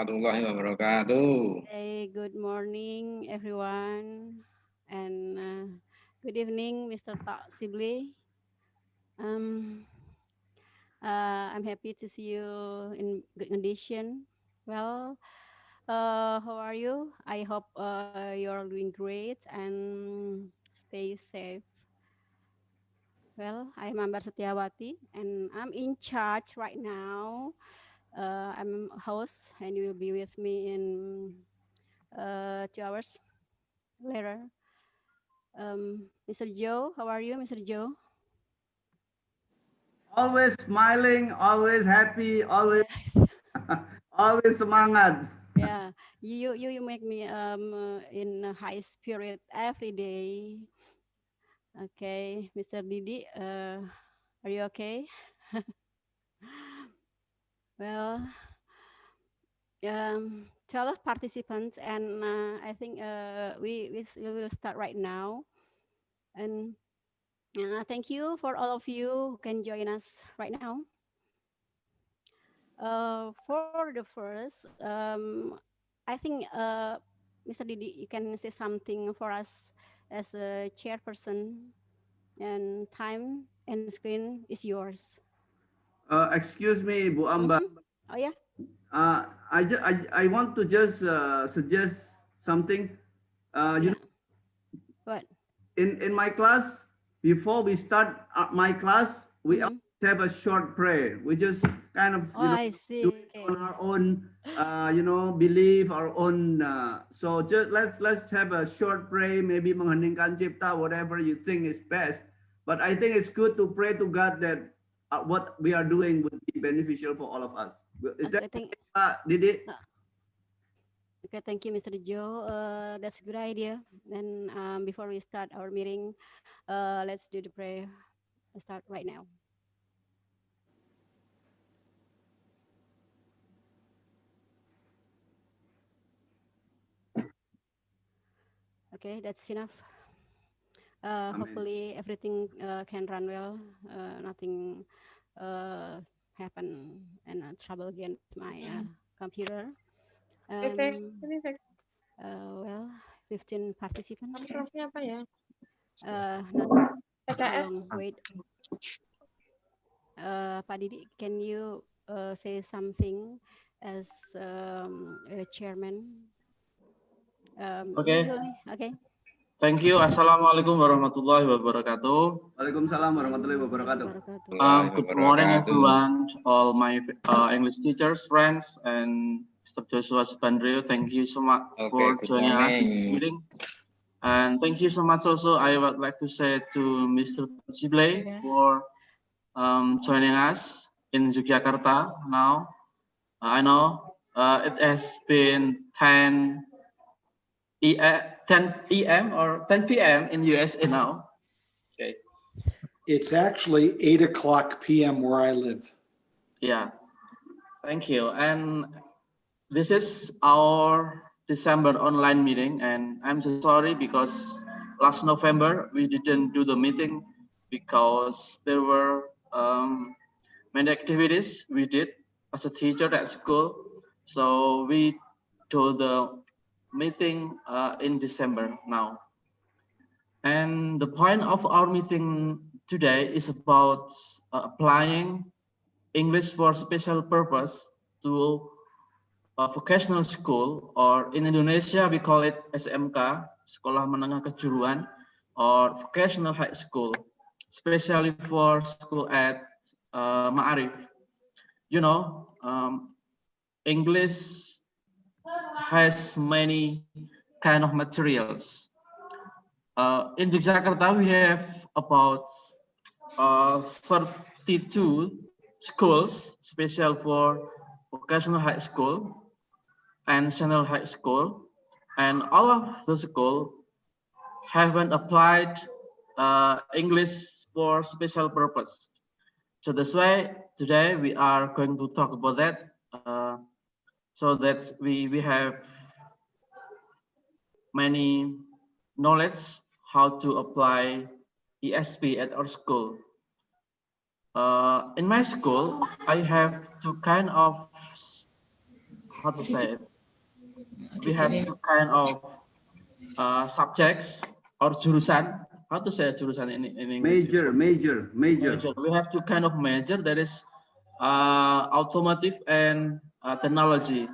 warahmatullahi wabarakatuh. Hey, good morning, everyone, and good evening, Mr. Tak Sibley. Um, I'm happy to see you in good condition. Well, how are you? I hope you're doing great and stay safe. Well, I'm Ambar Setiawati, and I'm in charge right now. I'm a host, and you will be with me in 2 hours later. Mr. Joe, how are you, Mr. Joe? Always smiling, always happy, always Yes. always semangat. Yeah, you make me in a high spirit every day. Okay, Mr. Didi, are you okay? Well, 12 participants, and I think we will start right now. And thank you for all of you who can join us right now. For the first, I think Mr. Didi, you can say something for us as a chairperson, and time and screen is yours. Excuse me, Bu Amba. Oh yeah. I want to just suggest something. You Yeah. know, What? in my class, before we start my class, we Mm-hmm. always have a short prayer. We just kind of Oh, I do see. it on our own belief, our own. So just let's have a short prayer, maybe mengheningkan cipta, whatever you think is best. But I think it's good to pray to God that what we are doing would be beneficial for all of us. Is that Okay, thank. Didi? Uh, okay, thank you, Mr. Joe. That's a good idea. And before we start our meeting, let's do the prayer. Start right now. Okay, that's enough. Amen. Hopefully everything can run well. Nothing happen and trouble against my computer. Um, well, 15 participants. Not too long. Wait. Pak Didi, can you say something as a chairman? Okay, Easily. Okay. thank you. Assalamualaikum warahmatullahi wabarakatuh. Waalaikumsalam warahmatullahi Assalamualaikum wabarakatuh. warahmatullahi Warahmatullahi Good wabarakatuh. morning, wabarakatuh. everyone, all my English teachers, friends, and Mr. Joshua Subandrio. Thank you so much Oke, for good joining us in this morning. meeting. And thank you so much also, I would like to say to Mr. Sibley Yeah. for joining us in Yogyakarta now. I know it has been 10 a.m. or 10 p.m. in USA now. Okay. It's actually 8 o'clock p.m. where I live. Yeah. Thank you. And this is our December online meeting, and I'm so sorry because last November we didn't do the meeting because there were many activities we did as a teacher at school. So we do the meeting in December now. And the point of our meeting today is about applying English for special purpose to a vocational school, or in Indonesia we call it SMK, Sekolah Menengah Kejuruan, or vocational high school, especially for school at Ma'arif. You know, English has many kind of materials. In Yogyakarta, we have about 32 schools, special for vocational high school and national high school, and all of the school haven't applied English for special purpose. So that's why today we are going to talk about that, so that we have many knowledge how to apply ESP at our school. In my school, I have two kind of how to say it? We have two kind of subjects or jurusan. How to say jurusan in English? Major. We have two kind of major. That is automotive and technology.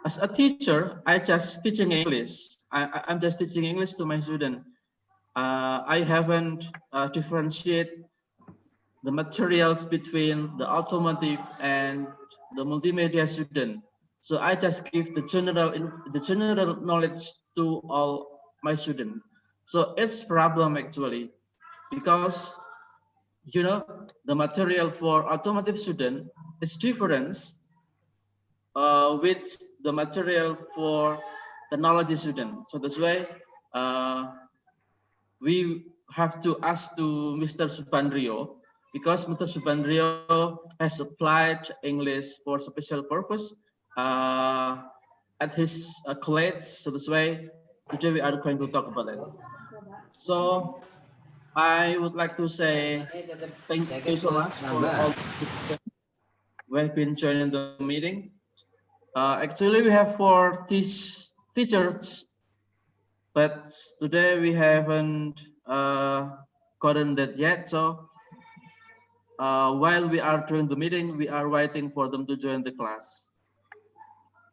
As a teacher, I just teaching English. I'm just teaching English to my student. I haven't differentiate the materials between the automotive and the multimedia student. So I just give the general knowledge to all my students. So it's problem actually because you know the material for automotive student is different with the material for technology student. So that's why we have to ask to Mr. Subandrio because Mr. Subandrio has applied English for special purpose at his college. So that's why today we are going to talk about it. So I would like to say thank you so much for all who have been joining the meeting. Actually, we have four teachers, but today we haven't gotten that yet. So while we are doing the meeting, we are waiting for them to join the class.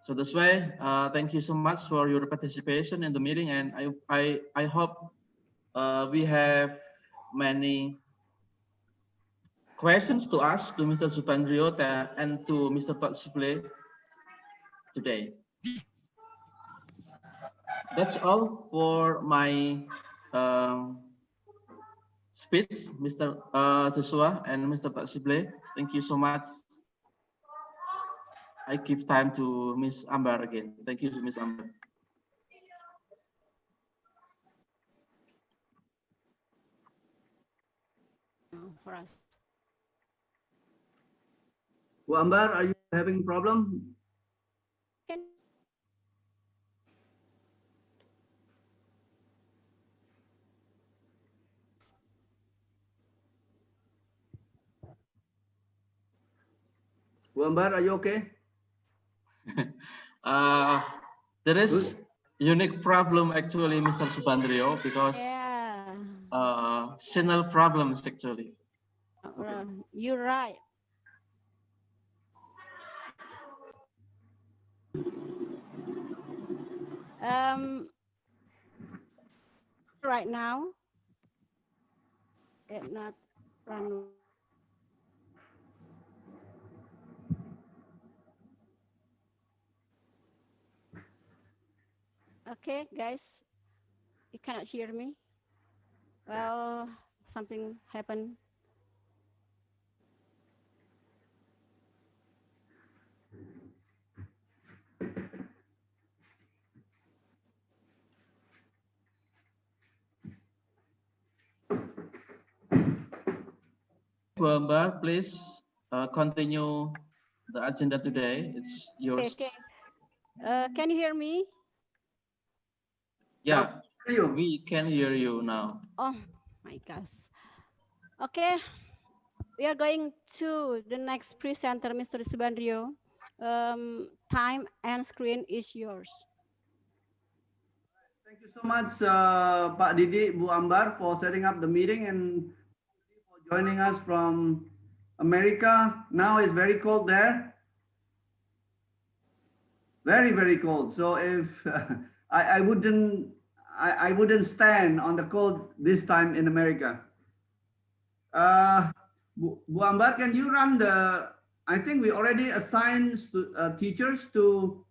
So that's why thank you so much for your participation in the meeting, and I hope we have many questions to ask to Mr. Supandriota and to Mr. Tatsible today. That's all for my speech, Mr. Joshua and Mr. Tatsible. Thank you so much. I give time to Miss Ambar again. Thank you, Miss Ambar. For us. Bu Ambar, are you having problem? Can Bu Ambar, are you okay? There is unique problem actually, Mr. Subandrio, because yeah. signal problems actually. You're right. Right now, it not run. Okay, guys, you cannot hear me. Well, something happened. Bu Ambar, please continue the agenda today. It's yours. Okay. Can you hear me? Yeah, we can hear you now. Oh my gosh. Okay, we are going to the next presenter, Mr. Subandrio. Time and screen is yours. Thank you so much, Pak Didi, Bu Ambar, for setting up the meeting and for joining us from America. Now it's very cold there. Very, very cold. So if I wouldn't stand on the cold this time in America. Bu Ambar, can you run the? I think we already assigned teachers to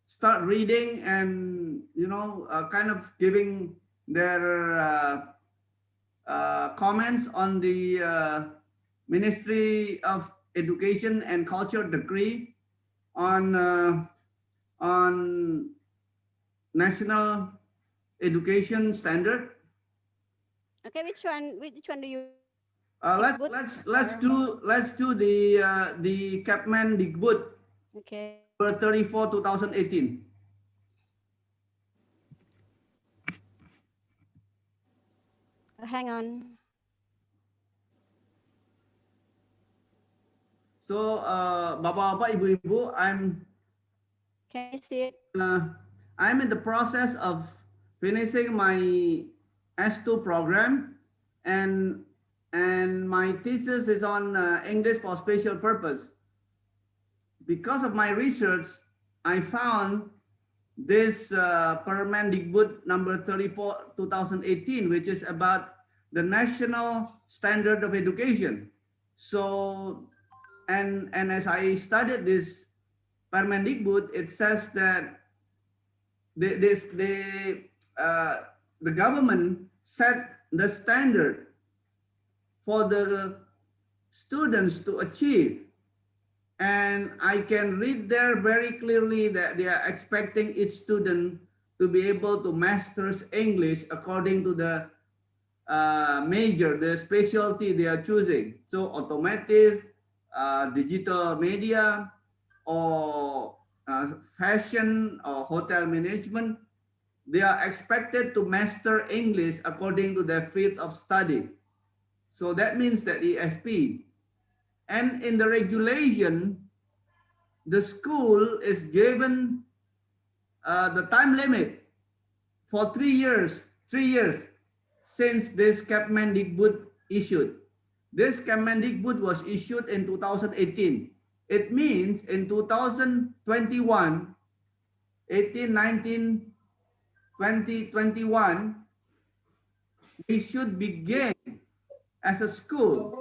start reading and kind of giving their comments on the Ministry of Education and Culture decree on national education standard. Okay, which one? Which one do you? Let's do the Capman Digbud. Okay. 34 2018. Hang on. So, Bapak-bapak, Ibu-ibu, I'm Can you see it? I'm in the process of finishing my S2 program, and my thesis is on English for special purpose. Because of my research, I found this Permendikbud number 34 2018, which is about the national standard of education. So, and as I studied this Permendikbud, it says that uh, the government set the standard for the students to achieve. And I can read there very clearly that they are expecting each student to be able to master English according to the major, the specialty they are choosing. So automotive, digital media, or fashion or hotel management, they are expected to master English according to their field of study. So that means that ESP. And in the regulation, the school is given the time limit for 3 years, since this Kemendikbud issued. This Kemendikbud was issued in 2018. It means in 2021, 18, 19, 20, 21, we should begin as a school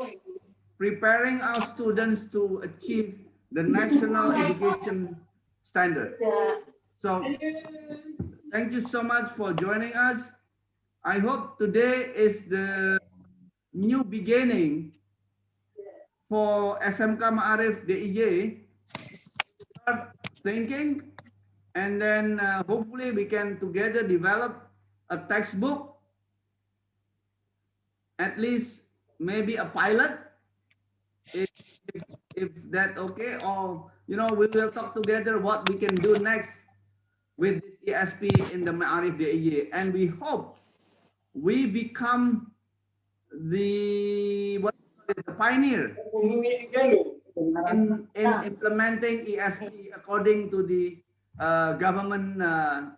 preparing our students to achieve the national education standard. So thank you so much for joining us. I hope today is the new beginning for SMK Ma'arif DIY. Start thinking, and then hopefully we can together develop a textbook, at least maybe a pilot, if, if that okay, or we will talk together what we can do next with this ESP in the Ma'arif DIY. And we hope we become the pioneer in implementing ESP according to the government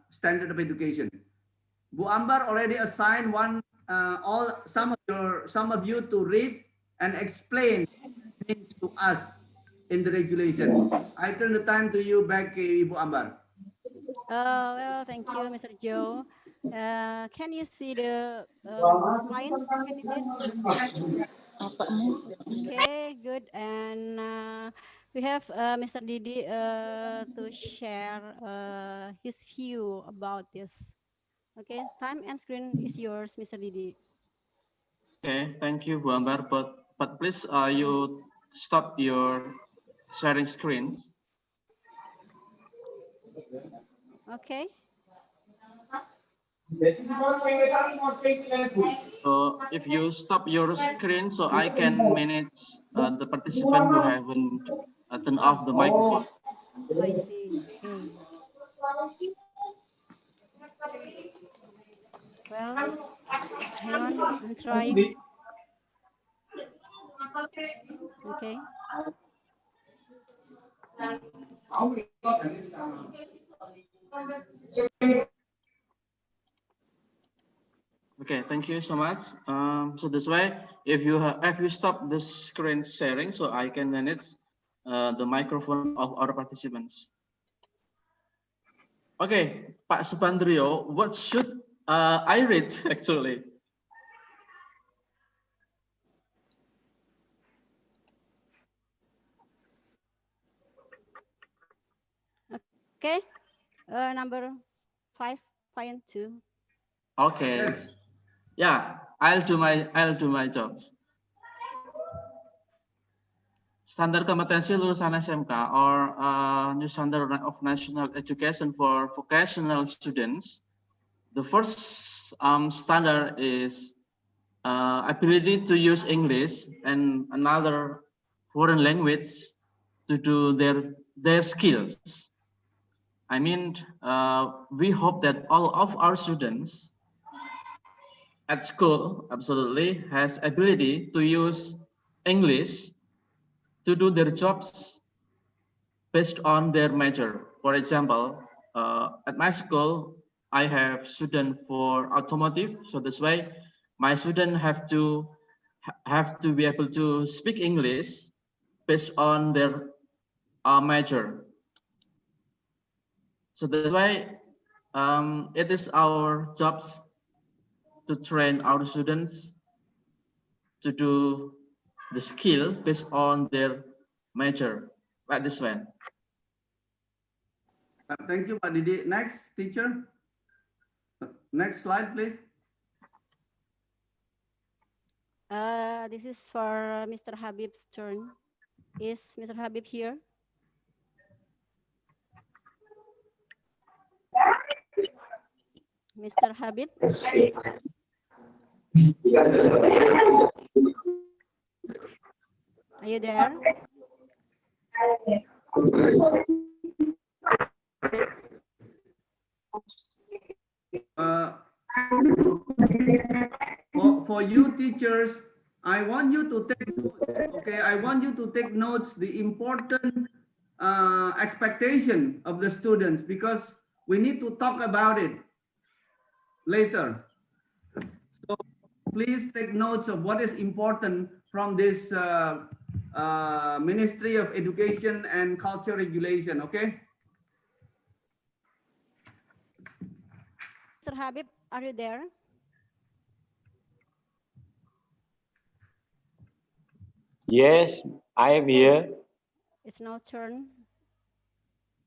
standard of education. Bu Ambar already assigned some of you to read and explain things to us in the regulation. I turn the time to you back, Ibu Ambar. Well, thank you, Mr. Joe. Can you see the PowerPoint? Can you see it? Okay, good. And we have Mr. Didi to share his view about this. Okay, time and screen is yours, Mr. Didi. Okay, thank you, Bu Ambar. But please, you stop your sharing screens. Okay. So if you stop your screen, so I can manage the participant who haven't turned off the microphone. I see. Okay. Well, hang on. I'm trying. Okay. Okay, thank you so much. So this way, if you stop the screen sharing, so I can manage the microphone of our participants. Okay, Pak Supandrio, what should I read actually? Okay. Number 5.2. Okay. Yes. Yeah, I'll do my jobs. Standar kompetensi lulusan SMK or new standard of national education for vocational students. The first standard is ability to use English and another foreign language to do their skills. I mean, we hope that all of our students at school absolutely has ability to use English to do their jobs based on their major. For example, at my school, I have student for automotive. So that's why my student have to be able to speak English based on their major. So that's why it is our jobs to train our students to do the skill based on their major, like this one. Thank you, Pak Didi. Next, teacher. Next slide, please. This is for Mr. Habib's turn. Is Mr. Habib here? Mr. Habib? Are you there? For you teachers, I want you to take notes, okay? I want you to take notes, the important expectation of the students, because we need to talk about it later. So please take notes of what is important from this Ministry of Education and Culture Regulation, okay? Mr. Habib, are you there? Yes, I am here. It's now turn.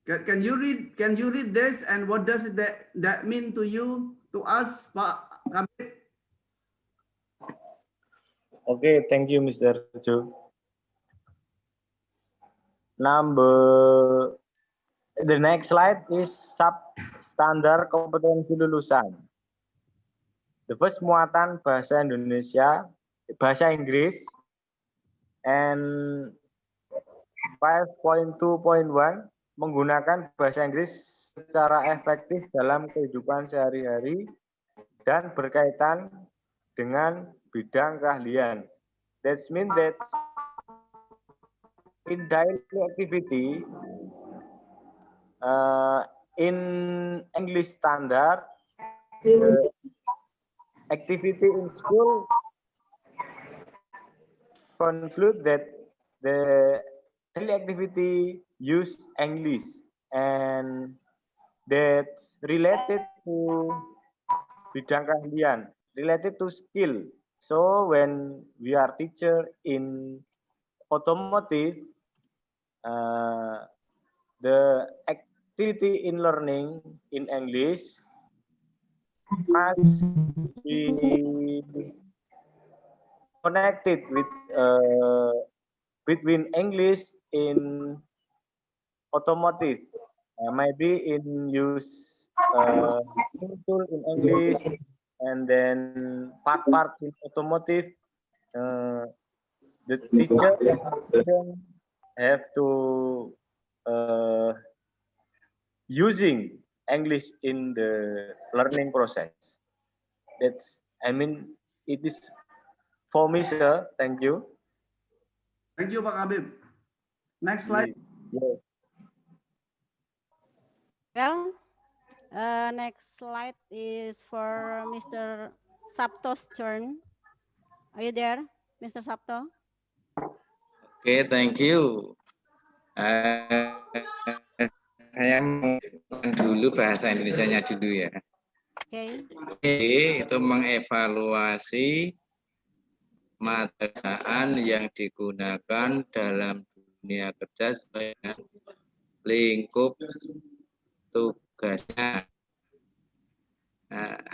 Can you read this, and what does that mean to you, to us, Pak Kabir? Okay, thank you, Mr. Chu. Number, the next slide is substandar kompetensi lulusan. The first muatan bahasa Indonesia, bahasa Inggris, and 5.2.1 menggunakan bahasa Inggris secara efektif dalam kehidupan sehari-hari dan berkaitan dengan bidang keahlian. That means that in daily activity, in English standard, the activity in school conclude that the daily activity use English, and that's related to bidang keahlian, related to skill. So when we are teacher in automotive, the activity in learning in English must be connected with between English in automotive, maybe in use tool in English, and then part in automotive. The teacher have to using English in the learning process. That's, I mean, it is for me, sir. Thank you. Thank you, Pak Habib. Next slide. Yeah. Well, next slide is for Mr. Sabto's turn. Are you there, Mr. Sabto? Oke, thank you. Saya mau dulu bahasa Indonesianya dulu ya. Okay. Itu mengevaluasi materi yang digunakan dalam dunia kerja sesuai dengan lingkup tugasnya.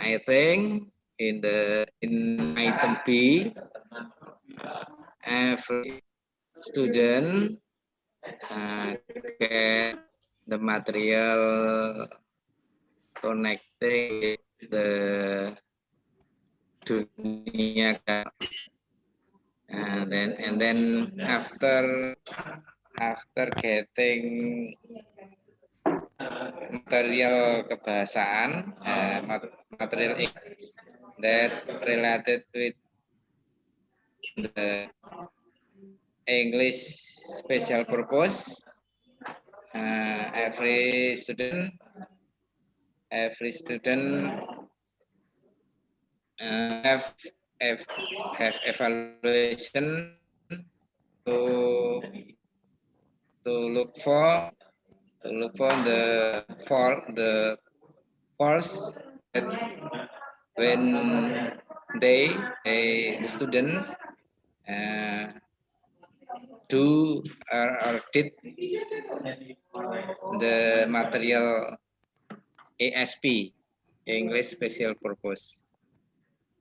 I think in item B, every student get the material connecting with the dunia, and then after getting material kebahasaan, material that related with the English special purpose, every student have evaluation to to look for the false that when the students do or did the material ASP, English Special Purpose.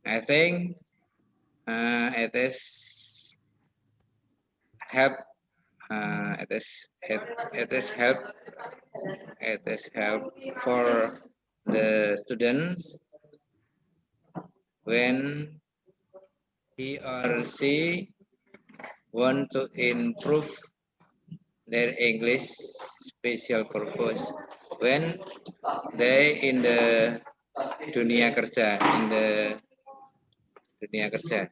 I think it is help. It is help. It is help for the students when he or she want to improve their English special purpose when they in the dunia kerja, in the dunia kerja.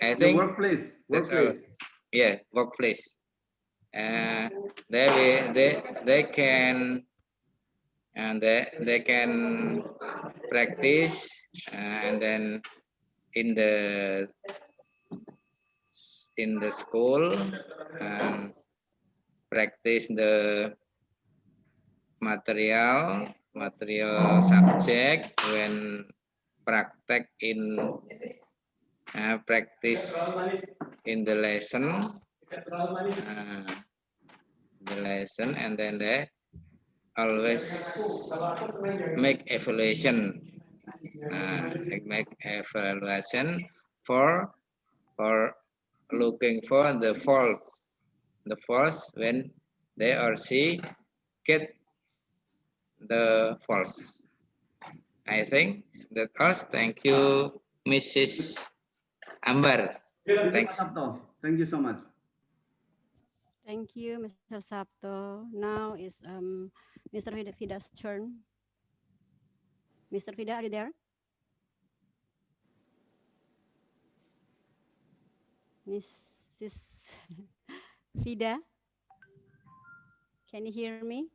I The think workplace. that's all. Yeah, workplace. They can they can practice and then in the school and practice the material subject when praktek in practice in the lesson and then they always make evaluation for looking for the faults when they or she get the faults. I think that's all. Thank you, Mrs. Amber. Thanks. Thank you so much. Thank you, Mr. Sabto. Now is Mr. Fida's turn. Mr. Fida, are you there? Mrs. Fida, can you hear me?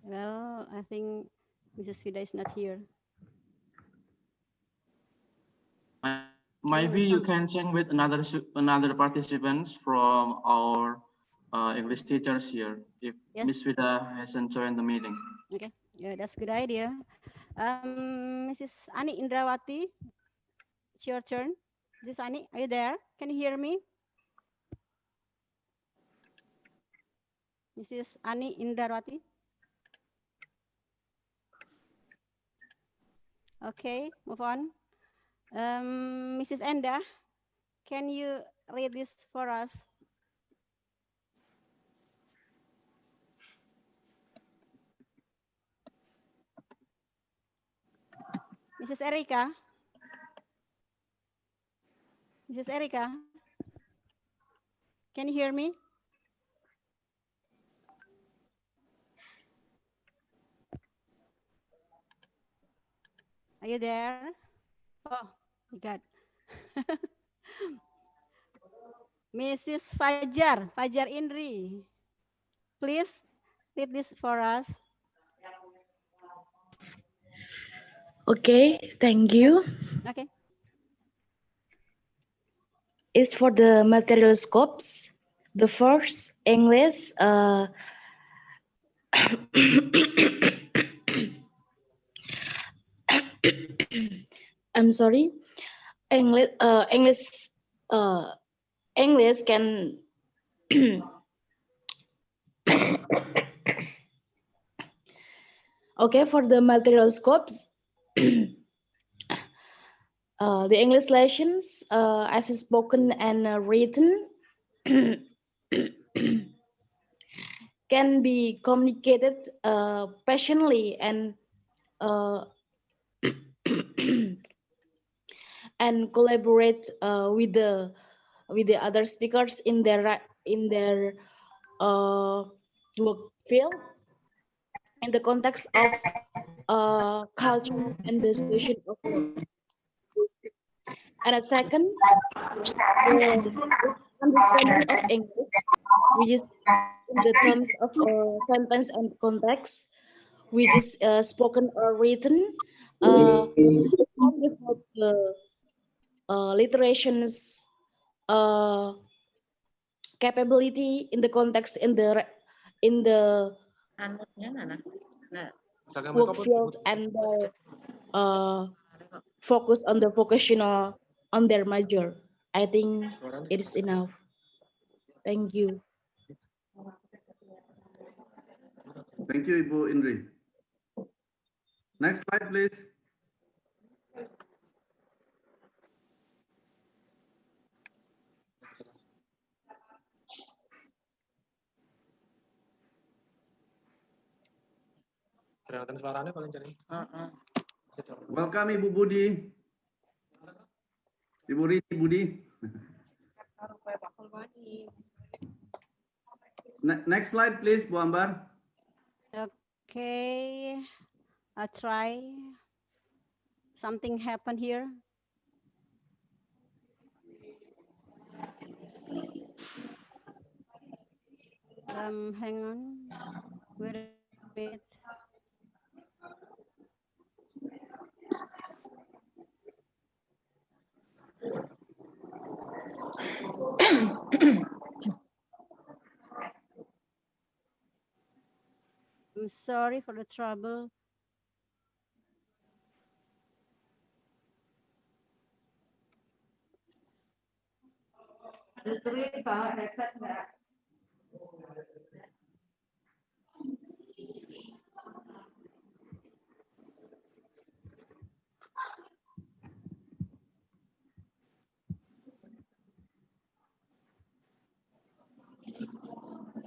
Well, I think Mrs. Fida is not here. Maybe you can check with another participants from our English teachers here if Yes. Miss Vida hasn't joined the meeting. Okay, yeah, that's a good idea. Mrs. Ani Indrawati, it's your turn. Mrs. Ani, are you there? Can you hear me? Mrs. Ani Indrawati. Okay, move on. Mrs. Enda, can you read this for us? Mrs. Erika? Mrs. Erika? Can you hear me? Are you there? Oh, my God. Mrs. Fajar Indri, please read this for us. Okay, thank you. Okay. Is for the material scopes. The first English. I'm sorry. English. English can. Okay, for the material scopes. The English lessons as spoken and written can be communicated passionately and and collaborate with the other speakers in their work field in the context of culture and the situation of work. And a second, the understanding of English, which is in the terms of sentence and context, which is spoken or written, without the literations capability in the context in the work field and focus on the vocational on their major. I think it is enough. Thank you. Thank you, Ibu Indri. Next slide, please. Welcome, Ibu Budi. Ibu Rini Budi. Next slide, please, Bu Ambar. Okay, I'll try. Something happened here. Hang on. Wait a minute. I'm sorry for the trouble.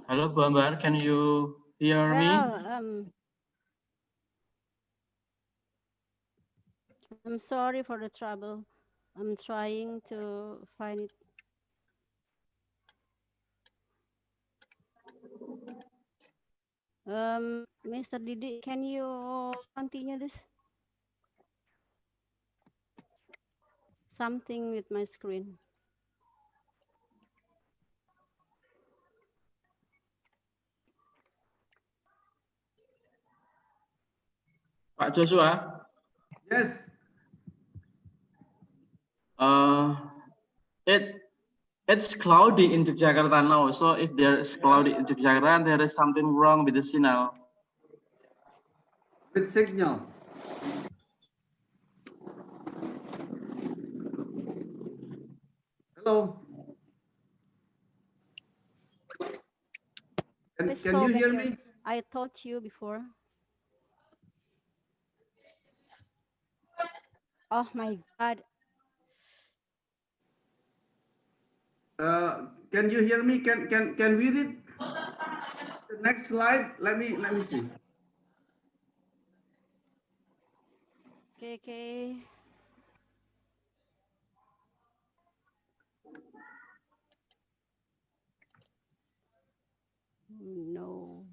Hello, Bu Ambar, can you hear me? I'm sorry for the trouble. I'm trying to find it. Mr. Didi, can you continue this? Something with my screen. Pak Joshua? Yes. It's cloudy in Jakarta now. So if there is cloudy in Jakarta, there is something wrong with the signal. With signal. Hello. Can you hear me? I told you before. Oh my God. Can you hear me? Can we read the next slide? Let me see. Okay. No.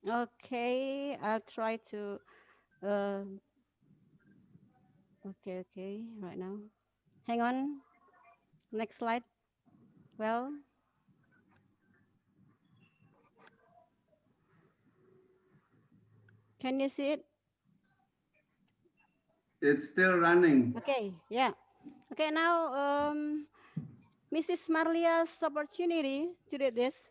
Okay, I'll try to. Okay, right now. Hang on. Next slide. Well. Can you see it? It's still running. Okay, yeah. Okay, now Mrs. Marlia's opportunity to read this.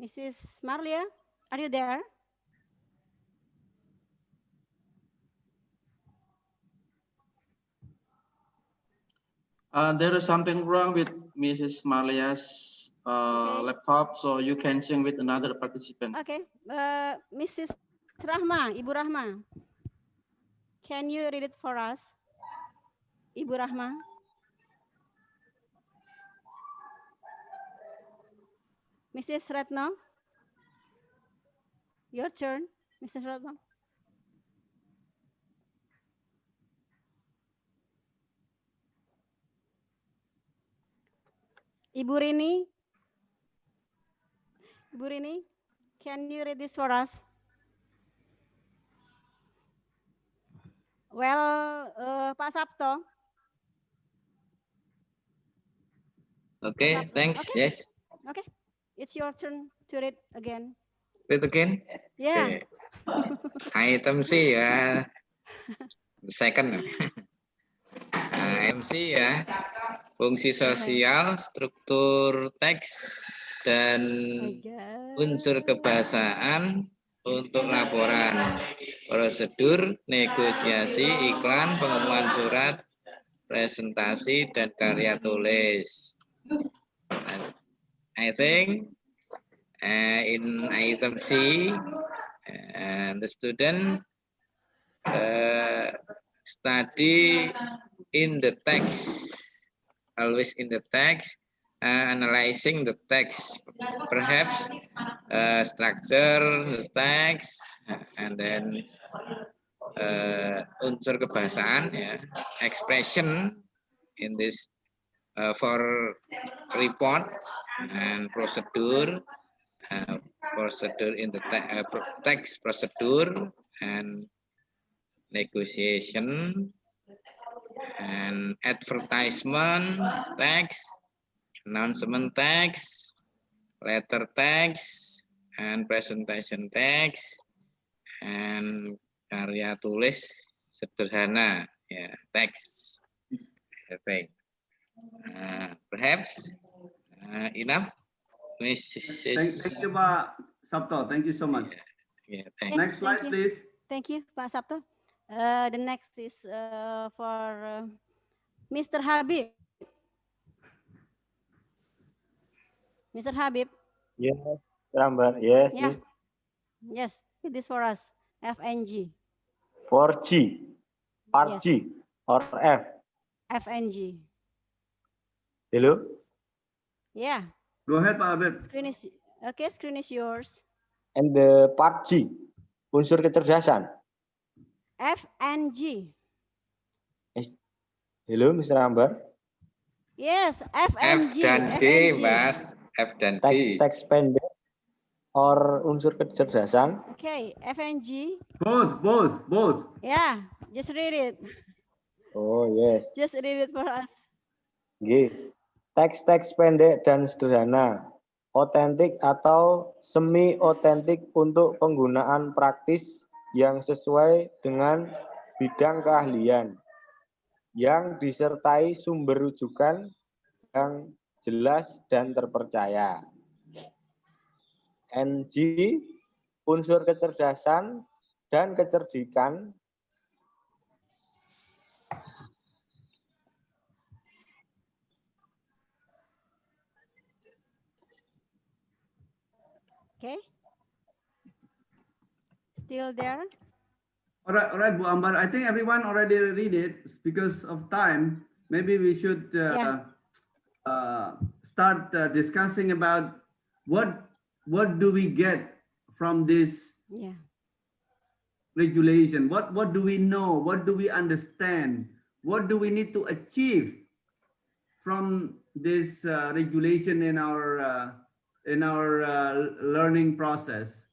Mrs. Marlia, are you there? There is something wrong with Mrs. Marlia's laptop, so you can share with another participant. Okay, Mrs. Rahma, Ibu Rahma, can you read it for us? Ibu Rahma. Mrs. Retno, your turn, Mrs. Retno. Ibu Rini. Ibu Rini. can you read this for us? Well, Pak Sabto. Okay, Sabto. thanks. Okay. Yes. Okay. It's your turn to read again. Read again. Yeah. Okay. Item C ya. Second. MC ya. Fungsi sosial, struktur teks, dan unsur kebahasaan untuk laporan, prosedur, negosiasi, iklan, pengumuman surat, presentasi, dan karya tulis. I think in item C, the student study in the text, always in the text, analyzing the text, perhaps structure the text, and then unsur kebahasaan, ya, expression in this for report and procedure, procedure in the text, procedure and negotiation and advertisement text, announcement text, letter text, and presentation text, and karya tulis sederhana, ya, text. I think perhaps enough, Mrs. Thank you, Pak Sabto. Thank you so much. Yeah, thanks. Next slide, please. Thank you, Pak Sabto. The next is for Mr. Habib. Mr. Habib. Yes, Rambar. Yes. Yeah. Yes, it is for us. FNG. 4G, 5G, or F. FNG. Hello? Yeah. Go ahead, Pak Habib. Screen is yours. And the part G, unsur kecerdasan. FNG. Hello, Mr. Ambar. Yes, FNG. F dan G, Mas. F dan G. Teks pendek or unsur kecerdasan. Okay, FNG. Both. Yeah, just read it. Oh, yes. Just read it for us. G. Teks-teks pendek dan sederhana, otentik atau semi-otentik untuk penggunaan praktis yang sesuai dengan bidang keahlian, yang disertai sumber rujukan yang jelas dan terpercaya. NG, unsur kecerdasan dan kecerdikan. Okay. Still there? All right, Bu Ambar. I think everyone already read it. Because of time, maybe we should start discussing about what do we get from this regulation. What do we know? What do we understand? What do we need to achieve from this regulation in our learning process?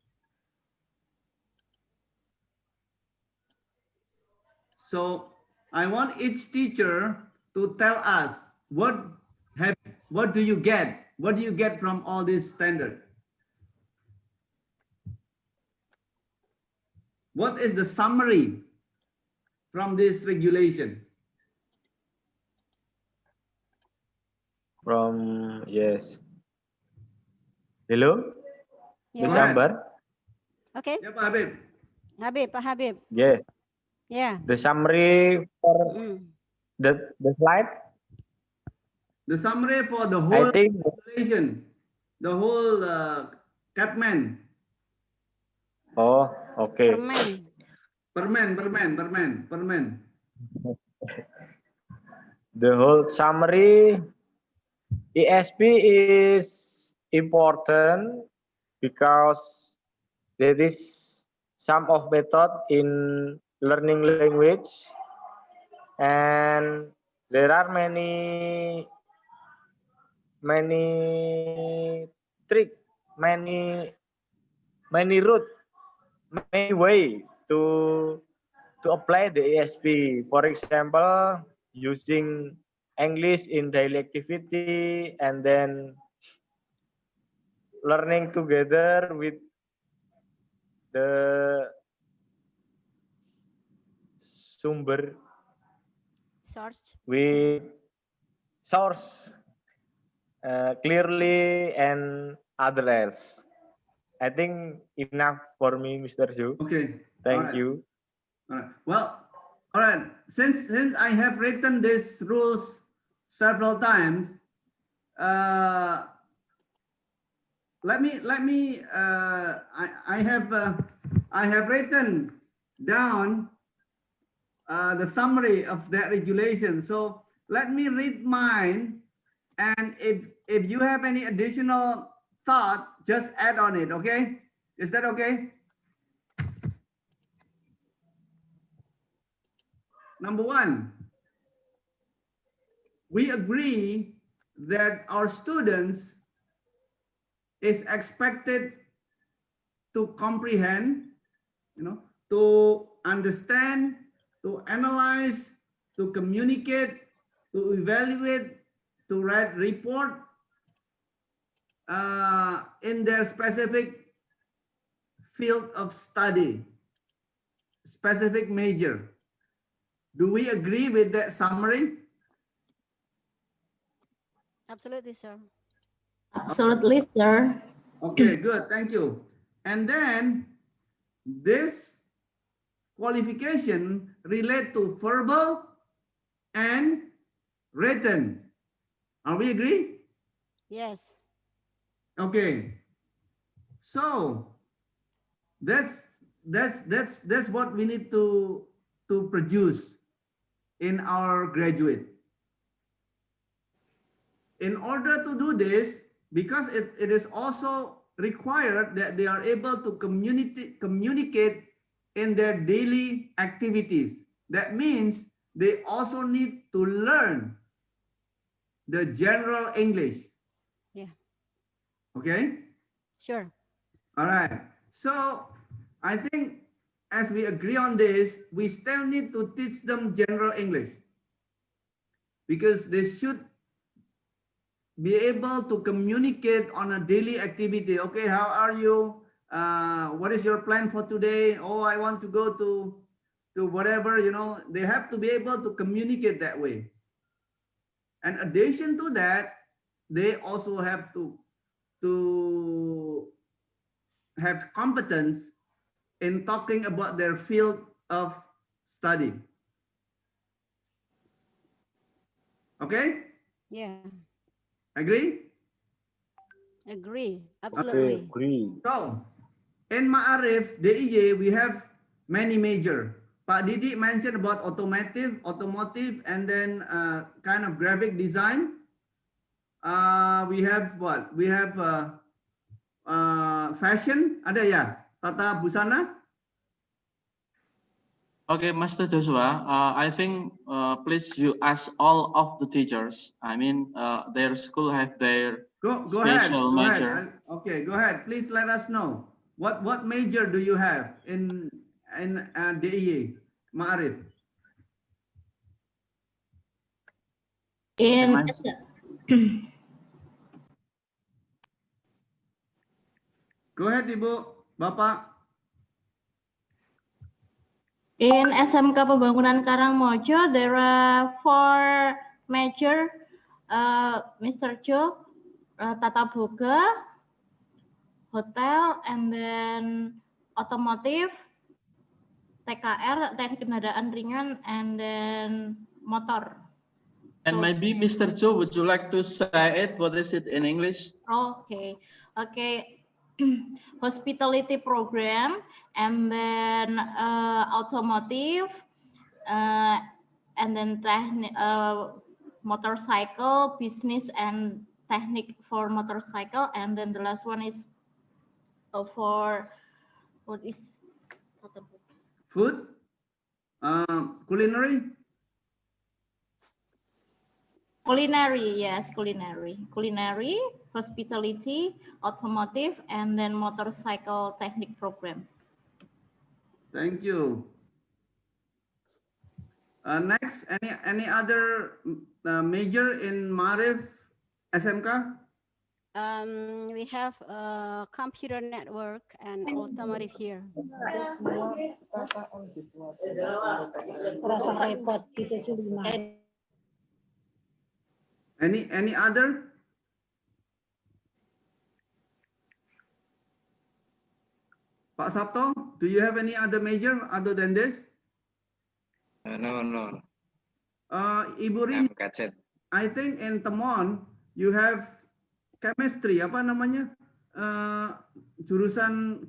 So I want each teacher to tell us what do you get? What do you get from all this standard? What is the summary from this regulation? Yes. Hello? Yeah. Miss Ambar? Okay. Yeah, Pak Habib. Pak Habib. Yes. Yeah. The summary for the slide? The summary for the whole regulation, the whole Capman. Oh, okay. Permen. The whole summary, ESP is important because there is some of method in learning language, and there are many trick, many many route, many way to apply the ESP. For example, using English in daily activity and then learning together with the sumber Source. with source clearly and other else. I think enough for me, Mr. Zhu. Okay. All Thank right. you. All right. Well, all right. Since I have written these rules several times, uh, let me. I have written down the summary of that regulation. So let me read mine, and if you have any additional thought, just add on it. Okay? Is that okay? Number one, we agree that our students is expected to comprehend, to understand, to analyze, to communicate, to evaluate, to write report in their specific field of study, specific major. Do we agree with that summary? Absolutely, sir. Absolutely, sir. Okay, good. Thank you. And then this qualification relate to verbal and written. Are we agree? Yes. Okay. So that's what we need to produce in our graduate. In order to do this, because it is also required that they are able to communicate in their daily activities. That means they also need to learn the general English. Yeah. Okay? Sure. All right. So I think as we agree on this, we still need to teach them general English because they should be able to communicate on a daily activity. Okay, how are you? What is your plan for today? Oh, I want to go to whatever, they have to be able to communicate that way. In addition to that, they also have to have competence in talking about their field of study. Okay? Yeah. Agree? Agree. Okay, Absolutely. agree. So, in Ma'arif, DIY, we have many major. Pak Didi mentioned about automotive, and then kind of graphic design. We have what? We have fashion. Ada ya? Tata busana. Okay, Master Joshua, I think please you ask all of the teachers. I mean, their school have their Go ahead. special Go ahead. major. Okay, go ahead. Please let us know. What major do you have in DIY? Ma'arif. In Go ahead, Ibu, Bapak. in SMK Pembangunan Karangmojo, there are 4 major, Mr. Cho, Tata Boga, hotel, and then automotive, TKR, teknik kendaraan ringan, and then motor. And maybe Mr. Cho, would you like to say it? What is it in English? Okay. Hospitality program, and then automotive, and then motorcycle business and technique for motorcycle, and then the last one is for what is Food. Culinary. culinary. Yes, culinary. hospitality, automotive, and then motorcycle technique program. Thank you. Next, any other major in Ma'arif SMK? We have computer network and automotive here. Any other? Pak Sabto, do you have any other major other than this? No. Ibu Rin, I think in Temon you have chemistry, apa namanya? Jurusan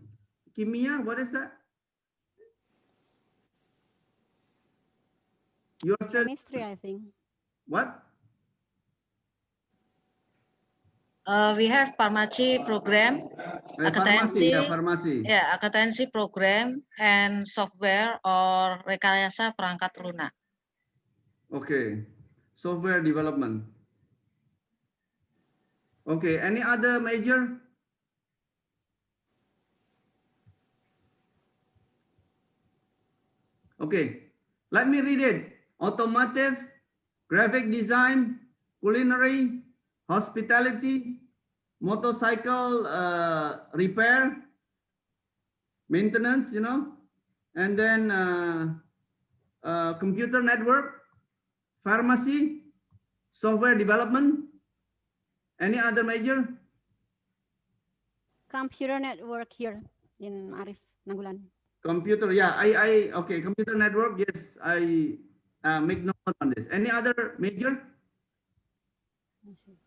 kimia, what is that? You're still Chemistry, I think. what? We have pharmacy program, Pharmacy, accountancy, pharmacy. yeah, accountancy program, and software or rekayasa perangkat lunak. Okay, software development. Okay, any other major? Okay, let me read it. Automotive, graphic design, culinary, hospitality, motorcycle repair, maintenance, and then computer network, pharmacy, software development. Any other major? Computer network here in Arif Nagulan. Computer, yeah, okay, computer network, yes, I make note on this. Any other major?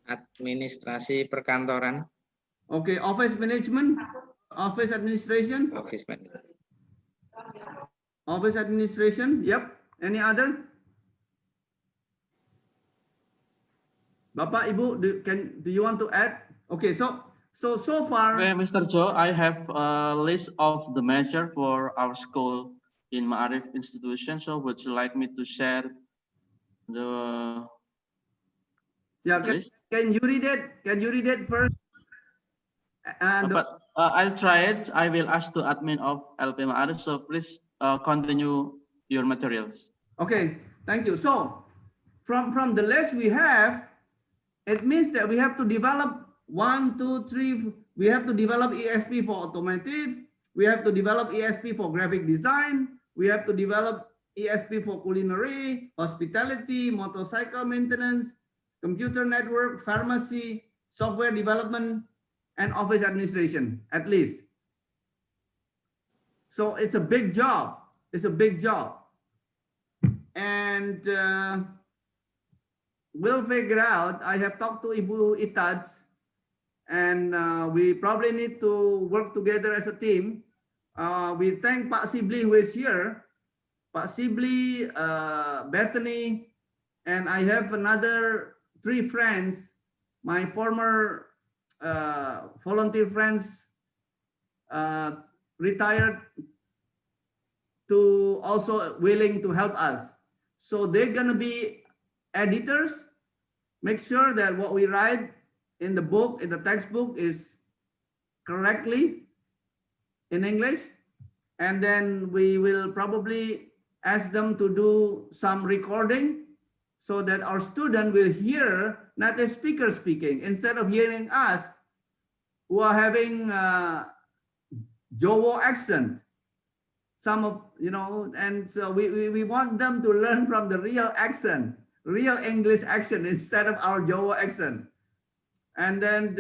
Administrasi perkantoran. Okay, office management, office administration. Office administration, yep. Any other? Bapak, Ibu, do you want to add? Okay, so far. Okay, Mr. Joe, I have a list of the measure for our school in Ma'arif institution. So would you like me to share the list? Can you read it? Can you read it first? But I'll try it. I will ask the admin of LP Ma'arif. So please continue your materials. Okay, thank you. So from the list we have, it means that we have to develop 1, 2, 3. We have to develop ESP for automotive. We have to develop ESP for graphic design. We have to develop ESP for culinary, hospitality, motorcycle maintenance, computer network, pharmacy, software development, and office administration, at least. So it's a big job. It's a big job. And we'll figure out. I have talked to Ibu Itats, and we probably need to work together as a team. We thank Pak Sibli who is here. Pak Sibli, Bethany, and I have another 3 friends, my former volunteer friends, retired, to also willing to help us. So they're gonna be editors, make sure that what we write in the book, in the textbook, is correctly in English. And then we will probably ask them to do some recording so that our student will hear native speaker speaking instead of hearing us who are having Jawa accent. Some of, and so we want them to learn from the real accent, real English accent instead of our Jawa accent. And then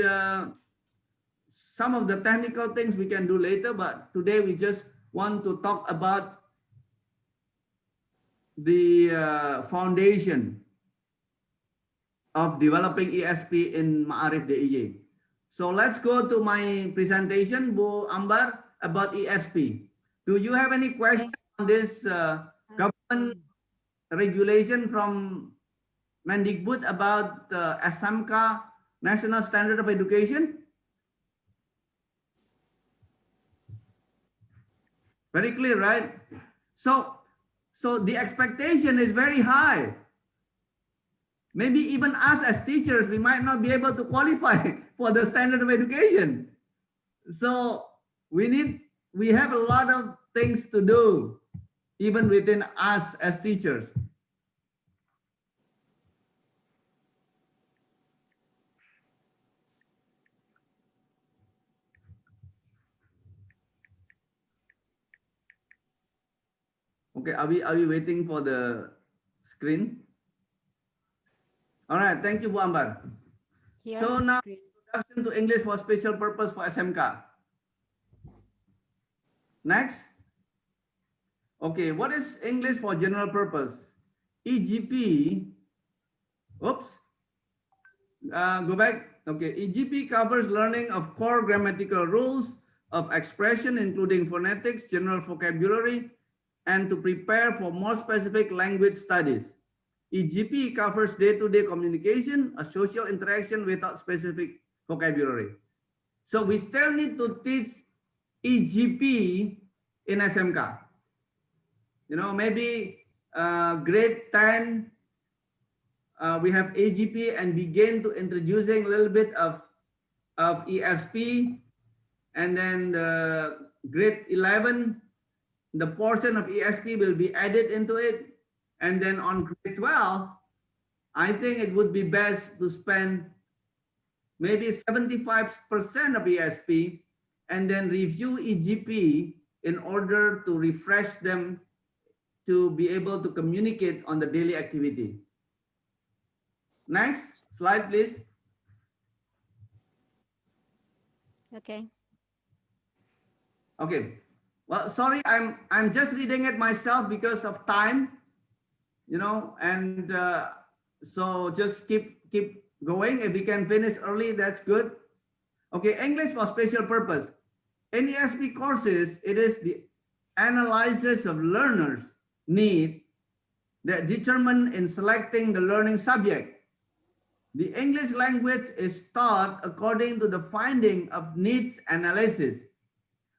some of the technical things we can do later, but today we just want to talk about the foundation of developing ESP in Ma'arif DIY. So let's go to my presentation, Bu Ambar, about ESP. Do you have any questions on this government regulation from Mendikbud about SMK, National Standard of Education? Very clear, right? So the expectation is very high. Maybe even us as teachers, we might not be able to qualify for the standard of education. So we have a lot of things to do, even within us as teachers. Okay, are we waiting for the screen? All right, thank you, Bu Ambar. Here, So now, screen. introduction to English for special purpose for SMK. Next. Okay, what is English for general purpose? EGP, oops, go back. Okay, EGP covers learning of core grammatical rules of expression, including phonetics, general vocabulary, and to prepare for more specific language studies. EGP covers day-to-day communication, a social interaction without specific vocabulary. So we still need to teach EGP in SMK. You know, maybe grade 10, we have AGP and begin to introducing a little bit of ESP, and then the grade 11, the portion of ESP will be added into it. And then on grade 12, I think it would be best to spend maybe 75% of ESP and then review EGP in order to refresh them to be able to communicate on the daily activity. Next slide, please. Okay. Okay. Well, sorry, I'm just reading it myself because of time, you know, and so just keep going. If we can finish early, that's good. Okay, English for special purpose. In ESP courses, it is the analysis of learners' need that determine in selecting the learning subject. The English language is taught according to the finding of needs analysis.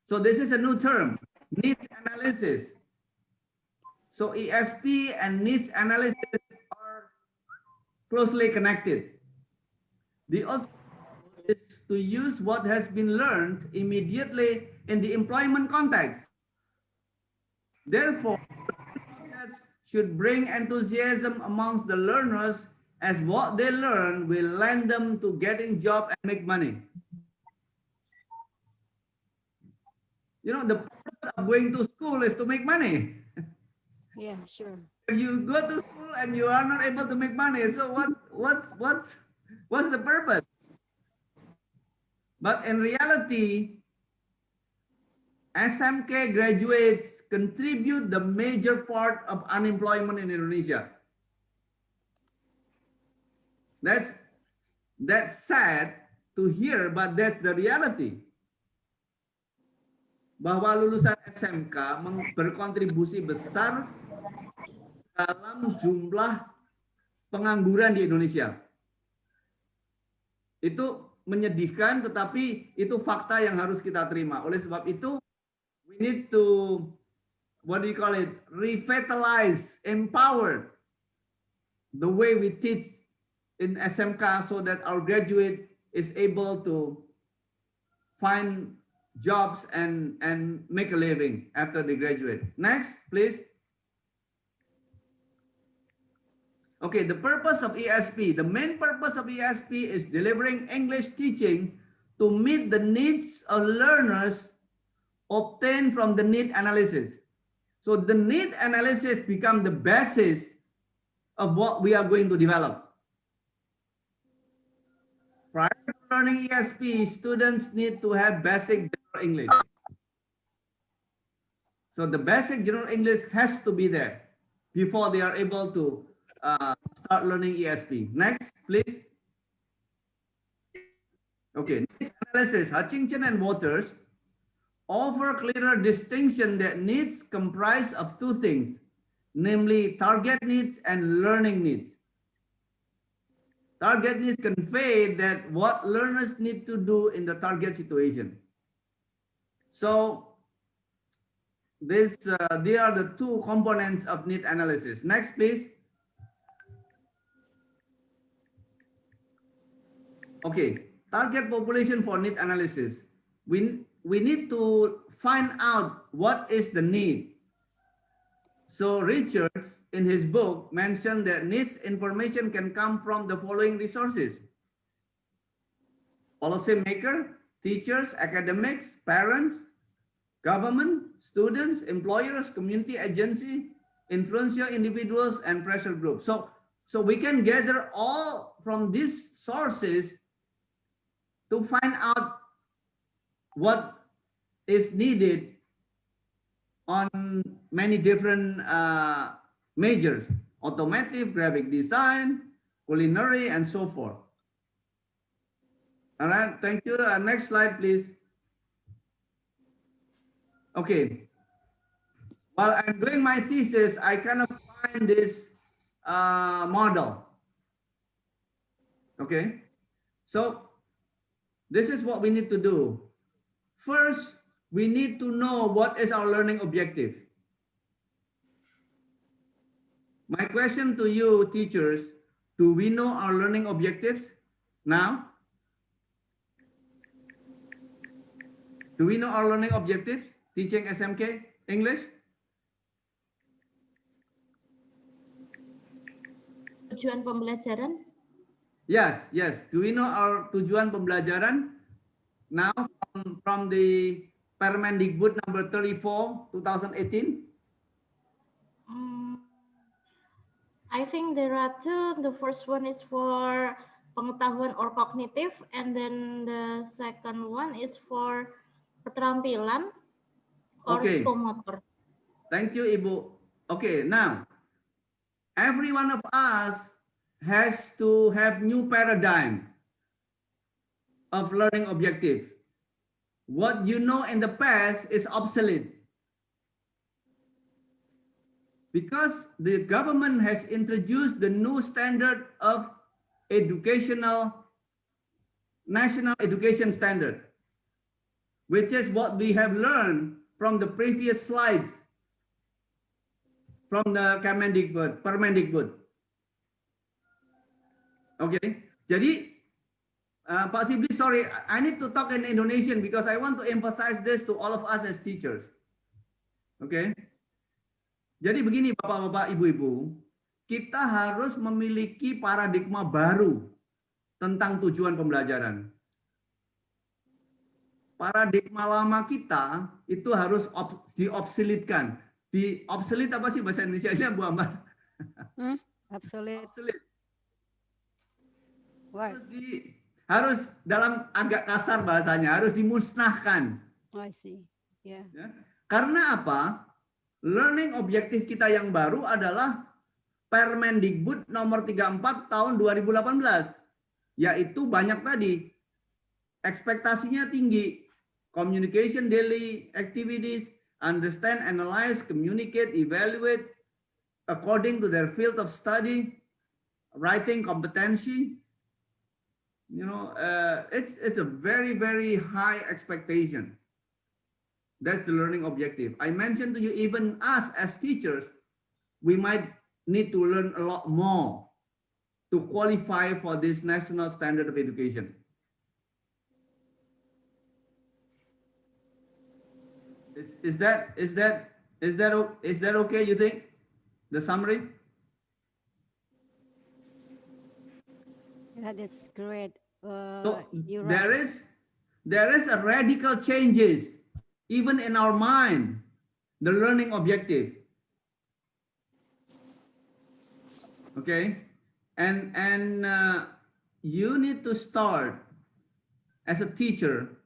So this is a new term, needs analysis. So ESP and needs analysis are closely connected. The alternative is to use what has been learned immediately in the employment context. Therefore, process should bring enthusiasm amongst the learners, as what they learn will lend them to getting job and make money. You know, the purpose of going to school is to make money. Yeah, sure. If you go to school and you are not able to make money, so what's the purpose? But in reality, SMK graduates contribute the major part of unemployment in Indonesia. That's sad to hear, but that's the reality. Bahwa lulusan SMK berkontribusi besar dalam jumlah pengangguran di Indonesia. Itu menyedihkan, tetapi itu fakta yang harus kita terima. Oleh sebab itu, we need to, what do you call it, revitalize, empower the way we teach in SMK so that our graduate is able to find jobs and make a living after they graduate. Next, please. Okay, the purpose of ESP. The main purpose of ESP is delivering English teaching to meet the needs of learners obtained from the need analysis. So the need analysis become the basis of what we are going to develop. Prior to learning ESP, students need to have basic general English. So the basic general English has to be there before they are able to start learning ESP. Next, please. Okay, needs analysis. Hutchinson and Waters offer clearer distinction that needs comprise of two things, namely target needs and learning needs. Target needs convey that what learners need to do in the target situation. So they are the two components of need analysis. Next, please. Okay, target population for need analysis. We need to find out what is the need. So Richards, in his book, mentioned that needs information can come from the following resources: policymaker, teachers, academics, parents, government, students, employers, community agency, influential individuals, and pressure groups. So we can gather all from these sources to find out what is needed on many different majors: automotive, graphic design, culinary, and so forth. All right, thank you. Next slide, please. Okay, while I'm doing my thesis, I kind of find this model. Okay, so this is what we need to do. First, we need to know what is our learning objective. My question to you, teachers, do we know our learning objectives now? Do we know our learning objectives? Teaching SMK English? Tujuan pembelajaran? Yes, yes. Do we know our tujuan pembelajaran now from the Permendikbud number 34, 2018? I think there are two. The first one is for pengetahuan or cognitive, and then the second one is for keterampilan or Okay. psikomotor. Thank you, Ibu. Okay, now every one of us has to have new paradigm of learning objective. What you know in the past is obsolete because the government has introduced the new standard of national education standard, which is what we have learned from the previous slides from the Permendikbud. Okay, jadi Pak Sibli, sorry, I need to talk in Indonesian because I want to emphasize this to all of us as teachers. Okay, jadi begini Bapak-bapak, Ibu-ibu, kita harus memiliki paradigma baru tentang tujuan pembelajaran. Paradigma lama kita itu harus diobsolitkan. Obsolete apa sih bahasa Indonesia-nya, Bu Ambar? Obsolete. Obsolete. What? Harus dalam agak kasar bahasanya, harus dimusnahkan. Oh, I see. Yeah. Ya. Karena apa? Learning objektif kita yang baru adalah Permendikbud nomor 34 tahun 2018. Yaitu banyak tadi. Ekspektasinya tinggi. Communication daily activities, understand, analyze, communicate, evaluate according to their field of study, writing competency. You know, it's a very, very high expectation. That's the learning objective. I mentioned to you, even us as teachers, we might need to learn a lot more to qualify for this national standard of education. Is that okay, you think? The summary? Yeah, that's great. So you're there right. is a radical changes even in our mind, the learning objective. Okay, and you need to start as a teacher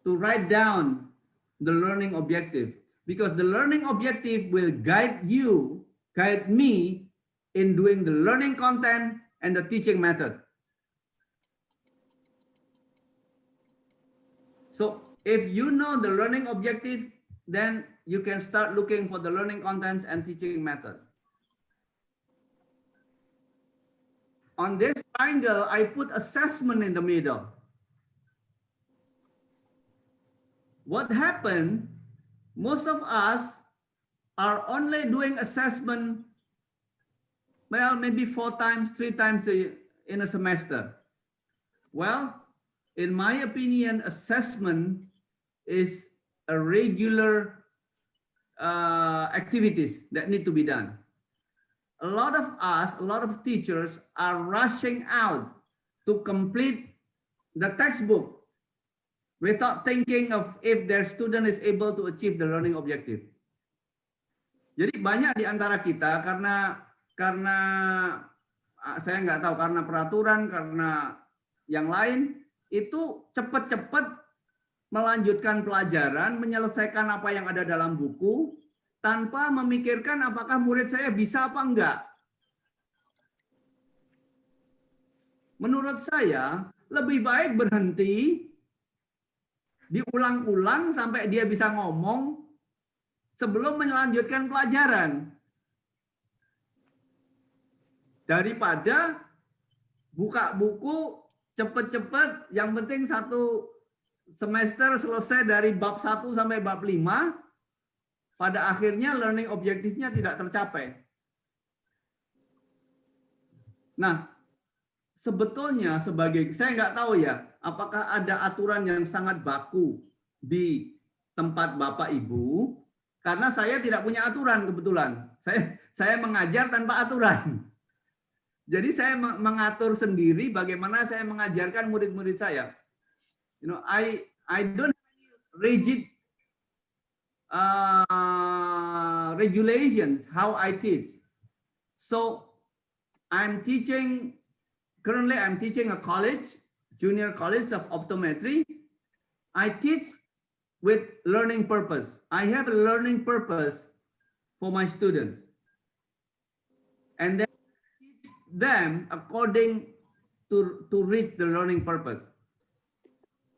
to write down the learning objective, because the learning objective will guide me in doing the learning content and the teaching method. So if you know the learning objective, then you can start looking for the learning contents and teaching method. On this triangle, I put assessment in the middle. What happened? Most of us are only doing assessment Well, maybe 4 times, 3 times in a semester. Well, in my opinion, assessment is a regular activities that need to be done. A lot of us, a lot of teachers are rushing out to complete the textbook without thinking of if their student is able to achieve the learning objective. Jadi banyak di antara kita karena saya nggak tahu karena peraturan, karena yang lain itu cepat-cepat melanjutkan pelajaran, menyelesaikan apa yang ada dalam buku tanpa memikirkan apakah murid saya bisa apa enggak. Menurut saya lebih baik berhenti, diulang-ulang sampai dia bisa ngomong sebelum melanjutkan pelajaran. Daripada buka buku cepet-cepet, yang penting satu semester selesai dari bab 1 sampai bab 5, pada akhirnya learning objektifnya tidak tercapai. Nah, sebetulnya sebagai, saya nggak tahu ya, apakah ada aturan yang sangat baku di tempat Bapak Ibu, karena saya tidak punya aturan kebetulan. Saya mengajar tanpa aturan. Jadi saya mengatur sendiri bagaimana saya mengajarkan murid-murid saya. You know, I don't have rigid regulations how I teach. So currently I'm teaching a college, junior college of optometry. I teach with learning purpose. I have a learning purpose for my students. And then teach them according to reach the learning purpose.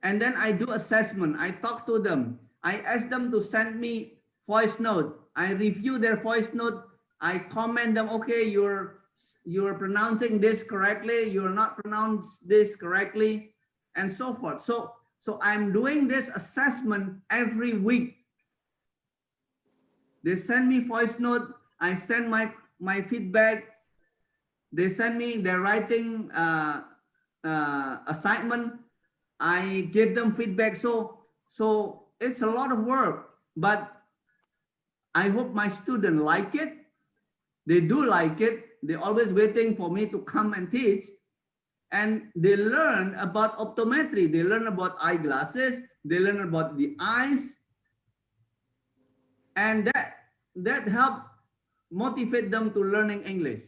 And then I do assessment. I talk to them. I ask them to send me voice note. I review their voice note. I comment them, okay, you're pronouncing this correctly, you're not pronounced this correctly, and so forth. So I'm doing this assessment every week. They send me voice note, I send my feedback. They send me their writing assignment. I give them feedback. So it's a lot of work, but I hope my students like it. They do like it. They're always waiting for me to come and teach. And they learn about optometry. They learn about eyeglasses. They learn about the eyes. And that help motivate them to learning English.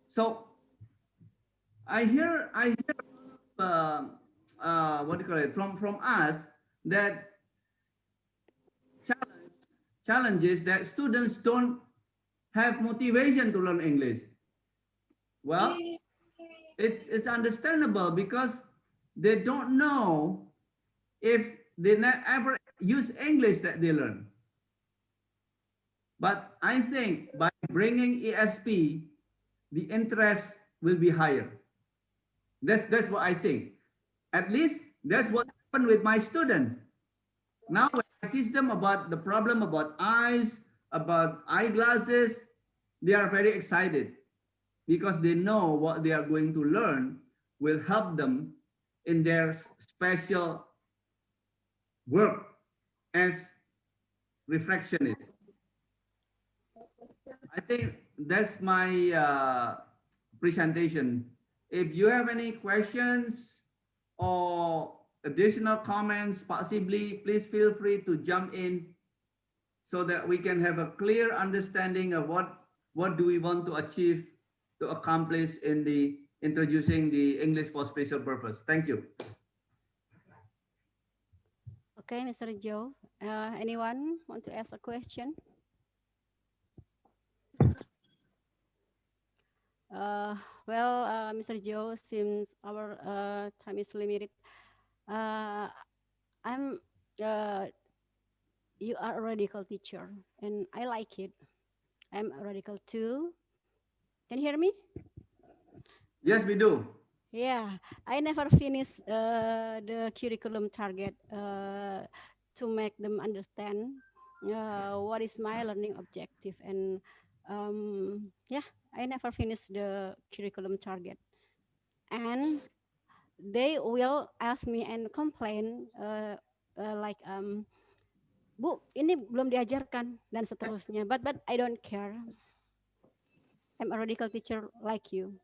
So I hear what do you call it, from us, that challenges that students don't have motivation to learn English. Well, it's understandable because they don't know if they ever use English that they learn. But I think by bringing ESP, the interest will be higher. That's what I think. At least that's what happened with my students. Now when I teach them about the problem about eyes, about eyeglasses, they are very excited because they know what they are going to learn will help them in their special work as refractionists. I think that's my presentation. If you have any questions or additional comments, possibly, please feel free to jump in so that we can have a clear understanding of what do we want to achieve, to accomplish in the introducing the English for special purpose. Thank you. Okay, Mr. Joe. Anyone want to ask a question? Well, Mr. Joe, since our time is limited, you are a radical teacher, and I like it. I'm a radical too. Can you hear me? Yes, we do. Yeah, I never finish the curriculum target to make them understand what is my learning objective and yeah, I never finished the curriculum target, and they will ask me and complain like Bu, ini belum diajarkan dan seterusnya. But I don't care. I'm a radical teacher like you.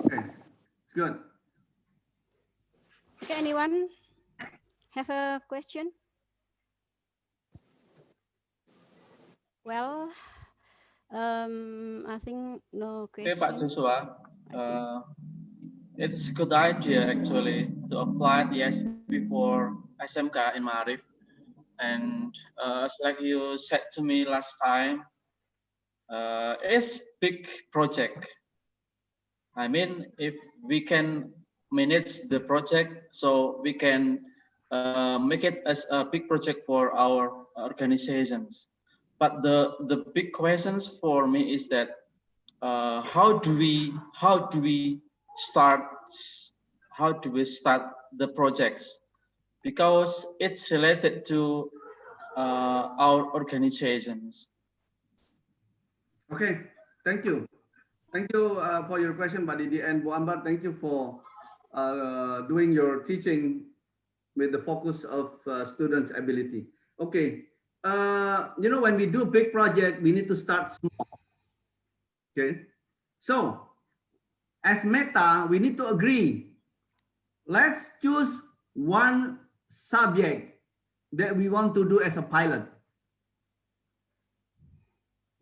Okay, it's good. Okay, anyone have a question? Well, I think no Okay, question. Pak Joshua. It's a good idea actually to apply the ESP for SMK in Ma'arif. And it's like you said to me last time, it's big project. I mean, if we can manage the project, so we can make it as a big project for our organizations. But the big questions for me is that how do we start the projects, because it's related to our organizations. Okay, thank you. Thank you for your question, Pak Didi, and Bu Ambar, thank you for doing your teaching with the focus of students' ability. Okay, you know, when we do big project, we need to start small. Okay, so as Meta, we need to agree. Let's choose one subject that we want to do as a pilot.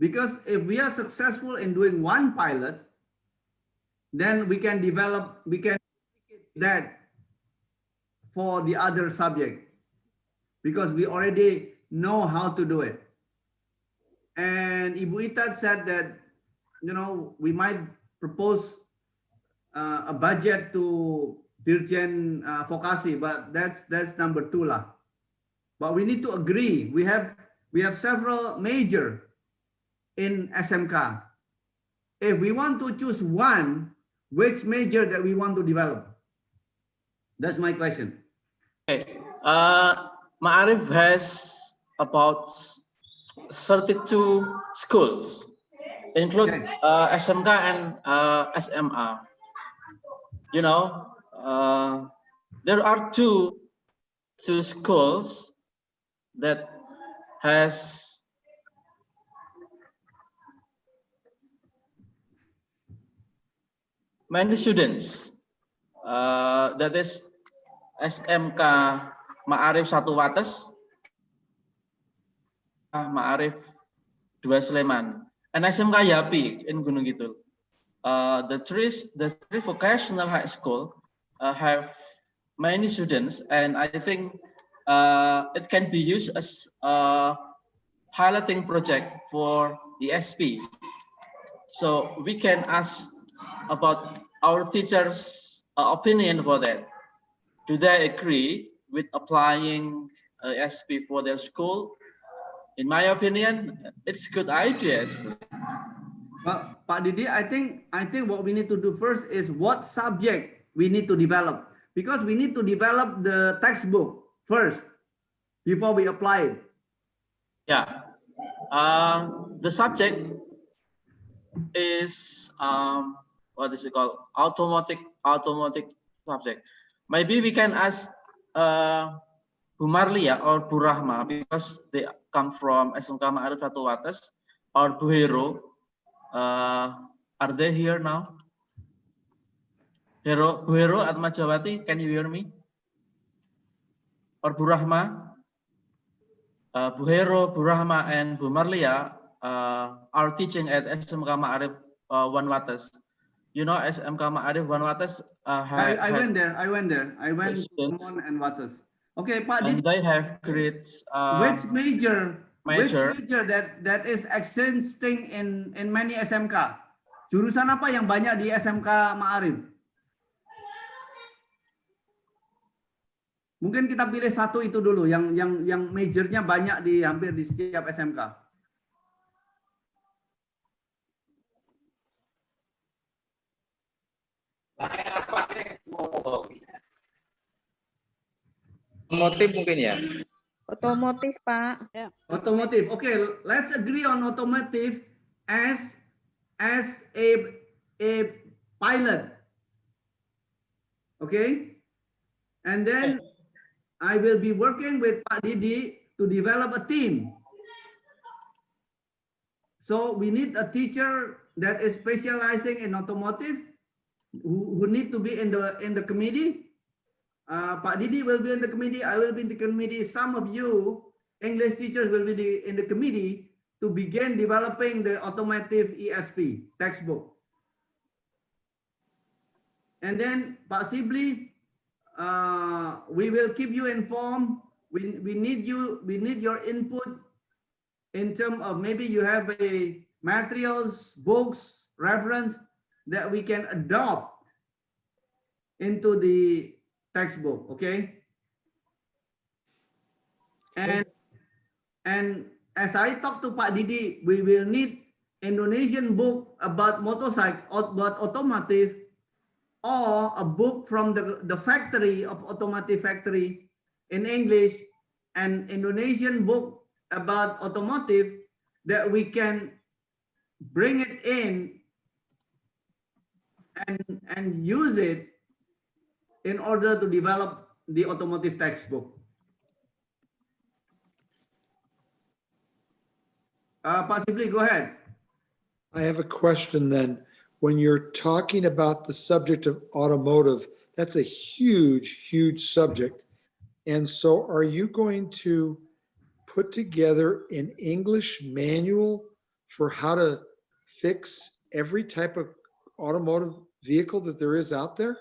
Because if we are successful in doing one pilot, then we can develop, we can that for the other subject, because we already know how to do it. And Ibu Ita said that, you know, we might propose a budget to Dirjen Vokasi, but that's number 2 lah. But we need to agree. We have several major in SMK. If we want to choose one, which major that we want to develop? That's my question. Okay, Ma'arif has about 32 schools, include SMK and SMA. You know, there are two schools that has many students. That is SMK Ma'arif 1 Wates, Ma'arif 2 Sleman, and SMK Yapi in Gunung Kidul. The three vocational high school have many students, and I think it can be used as a piloting project for ESP. So we can ask about our teachers' opinion about that. Do they agree with applying ESP for their school? In my opinion, it's a good idea. Well, Pak Didi, I think what we need to do first is what subject we need to develop, because we need to develop the textbook first before we apply it. Yeah, the subject is what is it called? Automatic subject. Maybe we can ask Bu Marlia or Bu Rahma, because they come from SMK Ma'arif 1 Wates, or Bu Hero. Are they here now? Bu Hero at Majawati, can you hear me? Or Bu Rahma? Bu Hero, Bu Rahma, and Bu Marlia are teaching at SMK Ma'arif 1 Wates. You know, SMK Ma'arif 1 Wates. I went there. I went Kumon and Wates. Okay, Pak Didi. And they have great. Which major that is existing in many SMK? Jurusan apa yang banyak di SMK Ma'arif? Mungkin kita pilih satu itu dulu yang majornya banyak di hampir di setiap SMK. Motif mungkin ya. Otomotif, Pak. Yeah. Automotive. Okay, let's agree on automotive as a pilot. Okay, and then I will be working with Pak Didi to develop a team. So we need a teacher that is specializing in automotive, who need to be in the committee. Pak Didi will be in the committee. I will be in the committee. Some of you English teachers will be in the committee to begin developing the automotive ESP textbook. And then possibly we will keep you informed. We need your input in terms of maybe you have a materials, books, reference that we can adopt into the textbook, okay? And as I talk to Pak Didi, we will need Indonesian book about motorcycle, about automotive, or a book from the factory of automotive factory in English, and Indonesian book about automotive that we can bring it in and use it in order to develop the automotive textbook. Possibly, go ahead. I have a question then. When you're talking about the subject of automotive, that's a huge, huge subject. And so are you going to put together an English manual for how to fix every type of automotive vehicle that there is out there?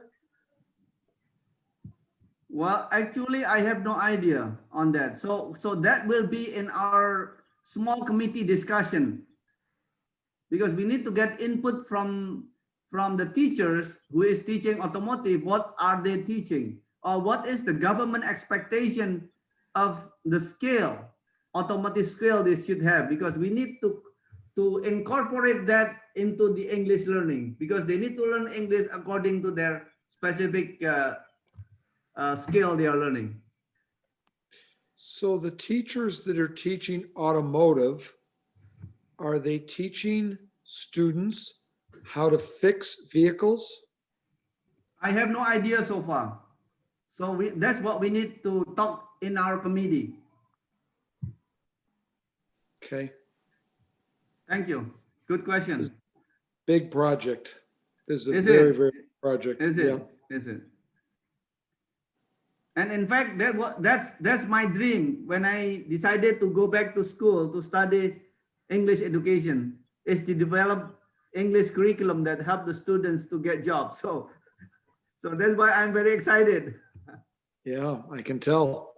Well, actually, I have no idea on that. So that will be in our small committee discussion, because we need to get input from the teachers who is teaching automotive. What are they teaching, or what is the government expectation of the scale, automotive scale they should have, because we need to incorporate that into the English learning, because they need to learn English according to their specific skill they are learning. So the teachers that are teaching automotive, are they teaching students how to fix vehicles? I have no idea so far. So that's what we need to talk in our committee. Okay. Thank you. Good question. Big project. This is a Is very, it? very big project. Is Yeah. it? Is it? And in fact, that's my dream when I decided to go back to school to study English education, is to develop English curriculum that help the students to get jobs. So that's why I'm very excited. Yeah, I can tell.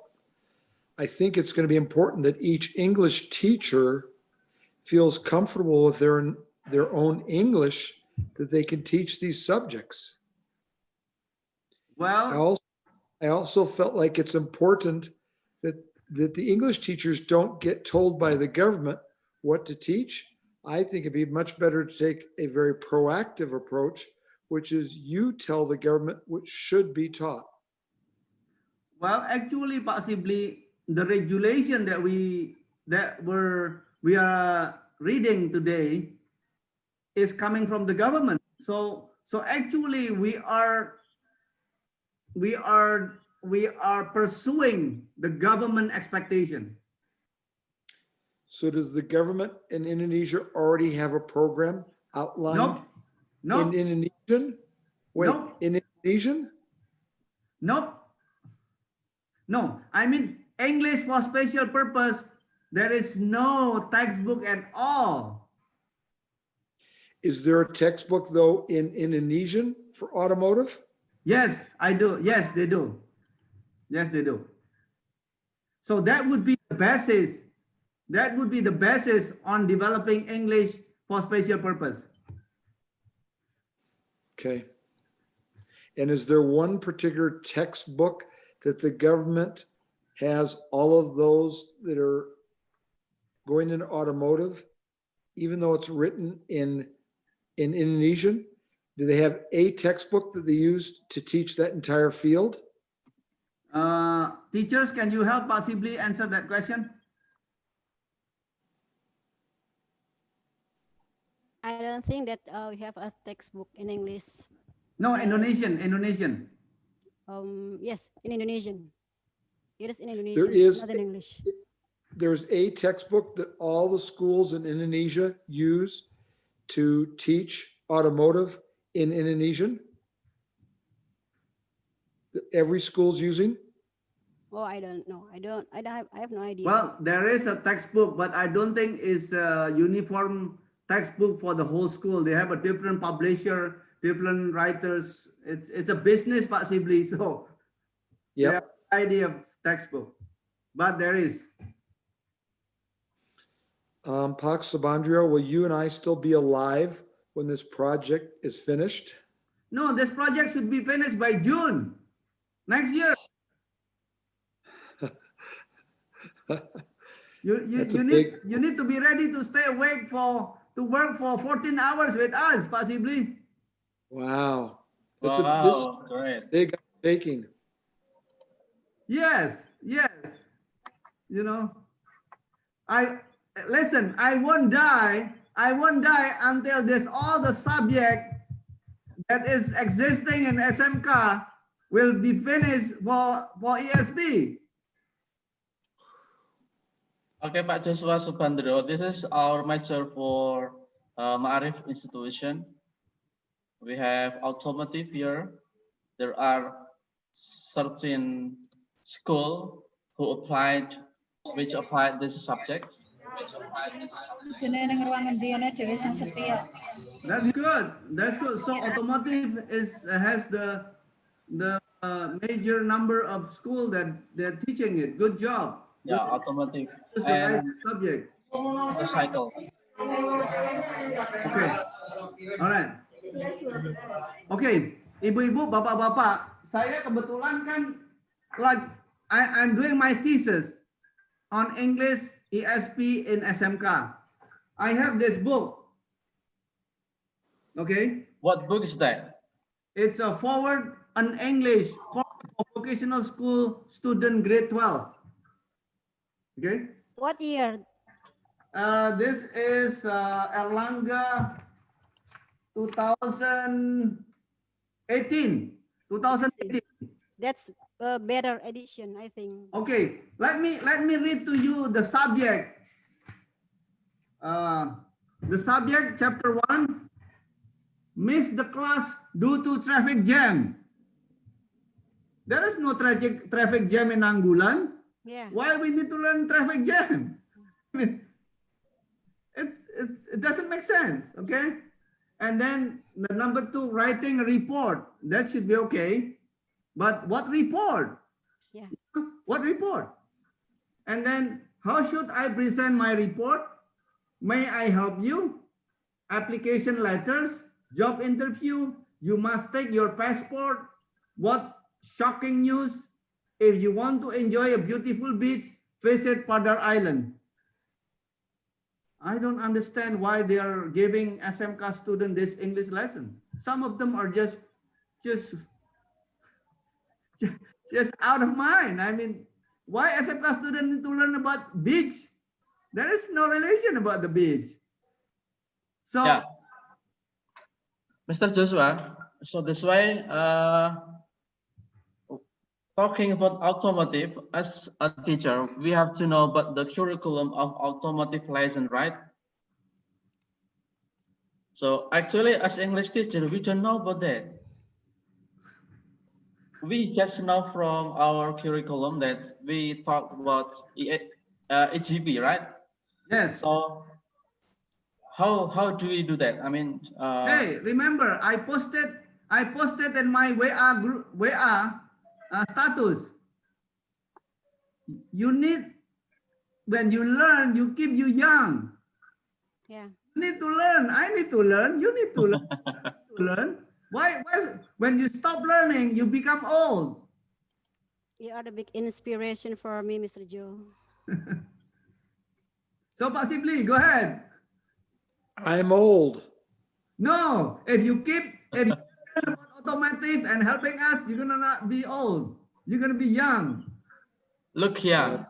I think it's going to be important that each English teacher feels comfortable with their own English, that they can teach these subjects. Well, I also felt like it's important that the English teachers don't get told by the government what to teach. I think it'd be much better to take a very proactive approach, which is you tell the government what should be taught. well, actually, possibly the regulation that we are reading today is coming from the government. So actually we are pursuing the government expectation. So does the government in Indonesia already have a program outlined Nope. in Indonesian? Wait, Nope. in Indonesian? Nope. No, I mean English for special purpose. There is no textbook at all. Is there a textbook though in Indonesian for automotive? Yes, I do. Yes, they do. Yes, they do. So that would be the basis. That would be the basis on developing English for special purpose. Okay. And is there one particular textbook that the government has all of those that are going into automotive, even though it's written in Indonesian? Do they have a textbook that they use to teach that entire field? Teachers, can you help possibly answer that question? I don't think that we have a textbook in English. No, Uh, Indonesian. Yes, in Indonesian. It is in There Indonesian, is, not in English. there's a textbook that all the schools in Indonesia use to teach automotive in Indonesian. That every school's using. Oh, I don't know. I have no idea. Well, there is a textbook, but I don't think it's a uniform textbook for the whole school. They have a different publisher, different writers. It's a business possibly, so they have Yep. an idea of textbook, but there is. Pak Sabandrio, will you and I still be alive when this project is finished? No, this project should be finished by June next year. That's a You big- need to be ready to stay awake to work for 14 hours with us, possibly. Wow. This Wow, great. big undertaking. Yes. You know, listen, I won't die until this all the subject that is existing in SMK will be finished for ESP. Okay, Pak Joshua Subandrio, this is our measure for Ma'arif institution. We have automotive here. There are certain school which applied this subject. That's good. So automotive has the major number of school that they're teaching it. Good job. Yeah, automotive It's the right and subject. motorcycle. Okay. All right. Okay, ibu-ibu, bapak-bapak, saya kebetulan kan I'm doing my thesis on English ESP in SMK. I have this book. Okay. What book is that? It's a forward on English course for vocational school student grade 12. Okay. What year? This is Erlangga 2018. 2018. That's a better edition, I think. Okay, let me read to you the subject. The subject, chapter 1, miss the class due to traffic jam. There is no traffic jam in Anggulan. Yeah. Why we need to learn traffic jam? I mean, it doesn't make sense, okay? And then the number 2, writing a report. That should be okay. But what report? Yeah. What report? And then how should I present my report? May I help you? Application letters, job interview. You must take your passport. What shocking news. If you want to enjoy a beautiful beach, visit Padar Island. I don't understand why they are giving SMK student this English lesson. Some of them are just out of mind. I mean, why SMK student need to learn about beach? There is no relation about the beach. So, yeah. Mr. Joshua, so this way, talking about automotive, as a teacher, we have to know about the curriculum of automotive lesson, right? So actually, as English teacher, we don't know about that. We just know from our curriculum that we talk about EGB, right? yes. So how do we do that? I mean, Hey, remember I posted in my WA group status. You need, when you learn, you keep you young. Yeah. You need to learn. I need to learn. You need to learn. To learn. Why when you stop learning, you become old? You are the big inspiration for me, Mr. Joe. So possibly, go ahead. I'm old. No, if you learn about automotive and helping us, you're gonna not be old. You're going to be young. Look here.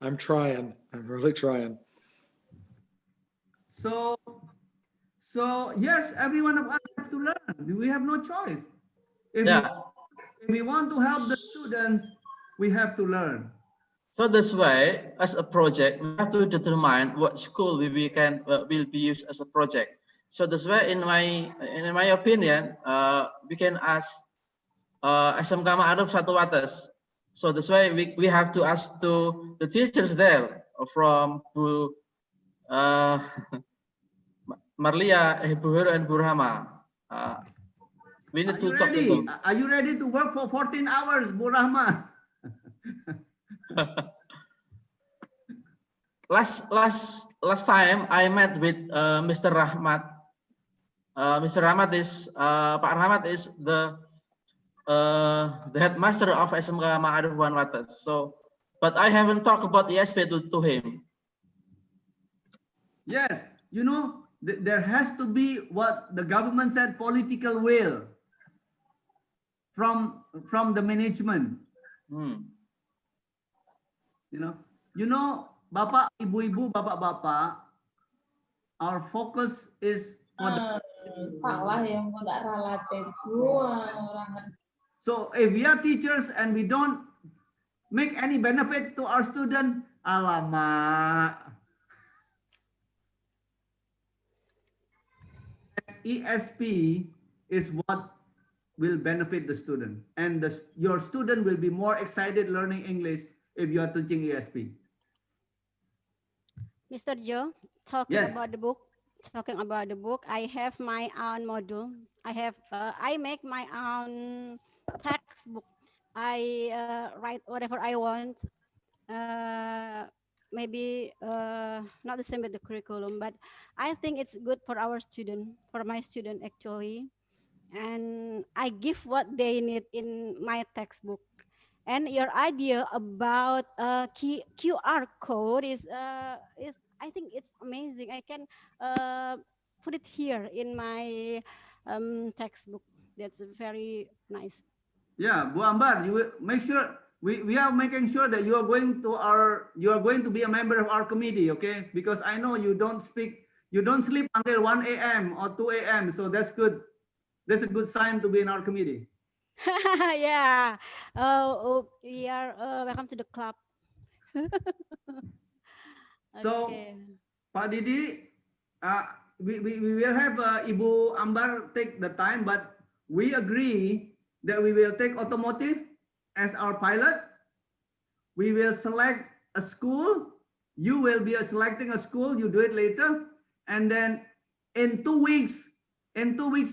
I'm trying. I'm really trying. So yes, every one of us have to learn. We have no choice. If we want to help the students, we have to learn. So this way, as a project, we have to determine what school we can will be used as a project. So this way, in my opinion, we can ask SMK Ma'arif Satu Wates. So this way, we have to ask to the teachers there from Bu Marlia, Bu Hero, and Bu Rahma. We need to talk to them. Are you ready to work for 14 hours, Bu Rahma? Last time I met with Mr. Rahmat. Mr. Rahmat is Pak Rahmat is the headmaster of SMK Ma'arif One Wates. So, but I haven't talked about ESP to him. Yes, you know, there has to be what the government said, political will from the management. You know, Bapak, Ibu-ibu, Bapak-bapak, our focus is for the so if we are teachers and we don't make any benefit to our student, alamak. ESP is what will benefit the student, and your student will be more excited learning English if you are teaching ESP. Mr. Joe, talking about the book. Talking about the book, I have my own module. I make my own textbook. I write whatever I want. Maybe not the same with the curriculum, but I think it's good for our student, for my student actually. And I give what they need in my textbook. And your idea about QR code is I think it's amazing. I can put it here in my textbook. That's very nice. Yeah, Bu Ambar, you will make sure we are making sure that you are going to be a member of our committee, okay? Because I know you don't sleep until 1 a.m. or 2 a.m. So that's good. That's a good sign to be in our committee. Yeah. We are welcome to the club. So, Pak Didi, we will have Ibu Ambar take the time, but we agree that we will take automotive as our pilot. We will select a school. You will be selecting a school. You do it later. And then in 2 weeks,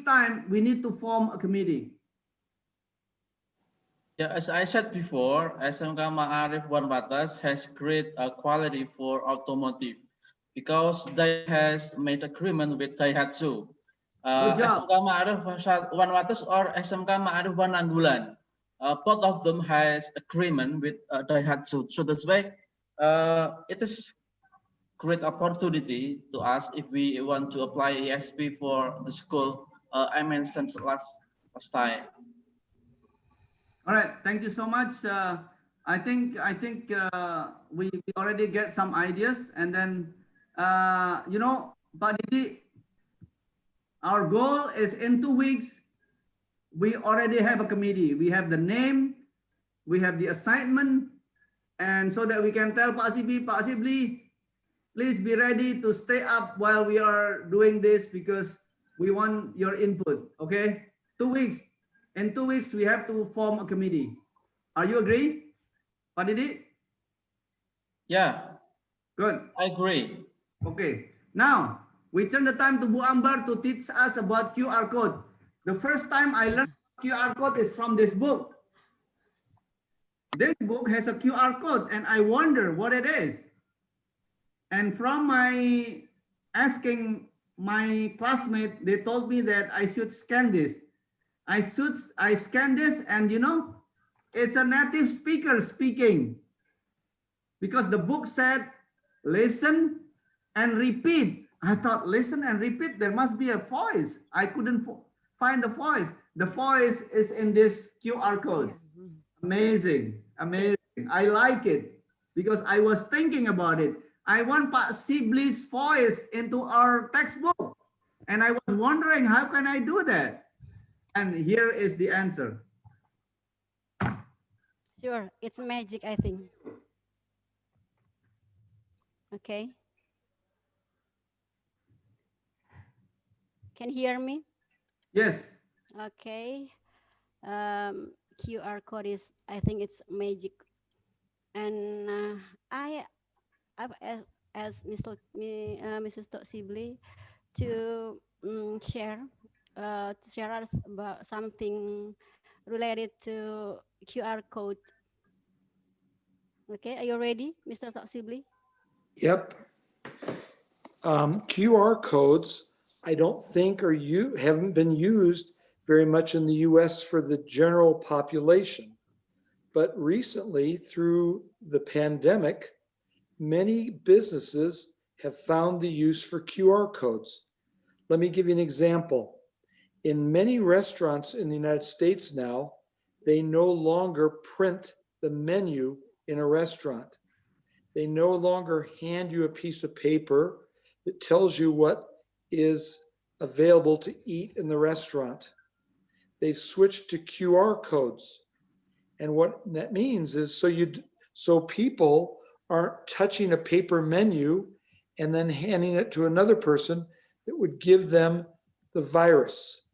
time, we need to form a committee. Yeah, as I said before, SMK Ma'arif One Wates has great quality for automotive because they has made agreement with Daihatsu. SMK Ma'arif One Wates or SMK Ma'arif One Anggulan. Both of them has agreement with Daihatsu. So that's why it is great opportunity to us if we want to apply ESP for the school I mentioned last time. All right, thank you so much. I think we already get some ideas, and then you know, Pak Didi, our goal is in 2 weeks. We already have a committee. We have the name, we have the assignment, and so that we can tell Pak Sibli, please be ready to stay up while we are doing this because we want your input. Okay, 2 weeks. In 2 weeks, we have to form a committee. Are you agree, Pak Didi? Yeah. Good. I agree. Okay. Now, we turn the time to Bu Ambar to teach us about QR code. The first time I learned QR code is from this book. This book has a QR code and I wonder what it is. And from my asking my classmate, they told me that I should scan this. I scan this and you know, it's a native speaker speaking because the book said, listen and repeat. I thought listen and repeat, there must be a voice. I couldn't find the voice. The voice is in this QR code. Amazing, amazing. I like it because I was thinking about it. I want Pak Sibley's voice into our textbook. And I was wondering, how can I do that? And here is the answer. Sure, it's magic, I think. Okay. Can you hear me? Yes. Okay. QR code is, I think it's magic. And I've asked Mrs. Tok Sibley to share us about something related to QR code. Okay, are you ready, Mr. Tok Sibley? Yep. QR codes, I don't think haven't been used very much in the US for the general population. But recently, through the pandemic, many businesses have found the use for QR codes. Let me give you an example. In many restaurants in the United States now, they no longer print the menu in a restaurant. They no longer hand you a piece of paper that tells you what is available to eat in the restaurant. They've switched to QR codes. And what that means is so people aren't touching a paper menu and then handing it to another person that would give them the virus.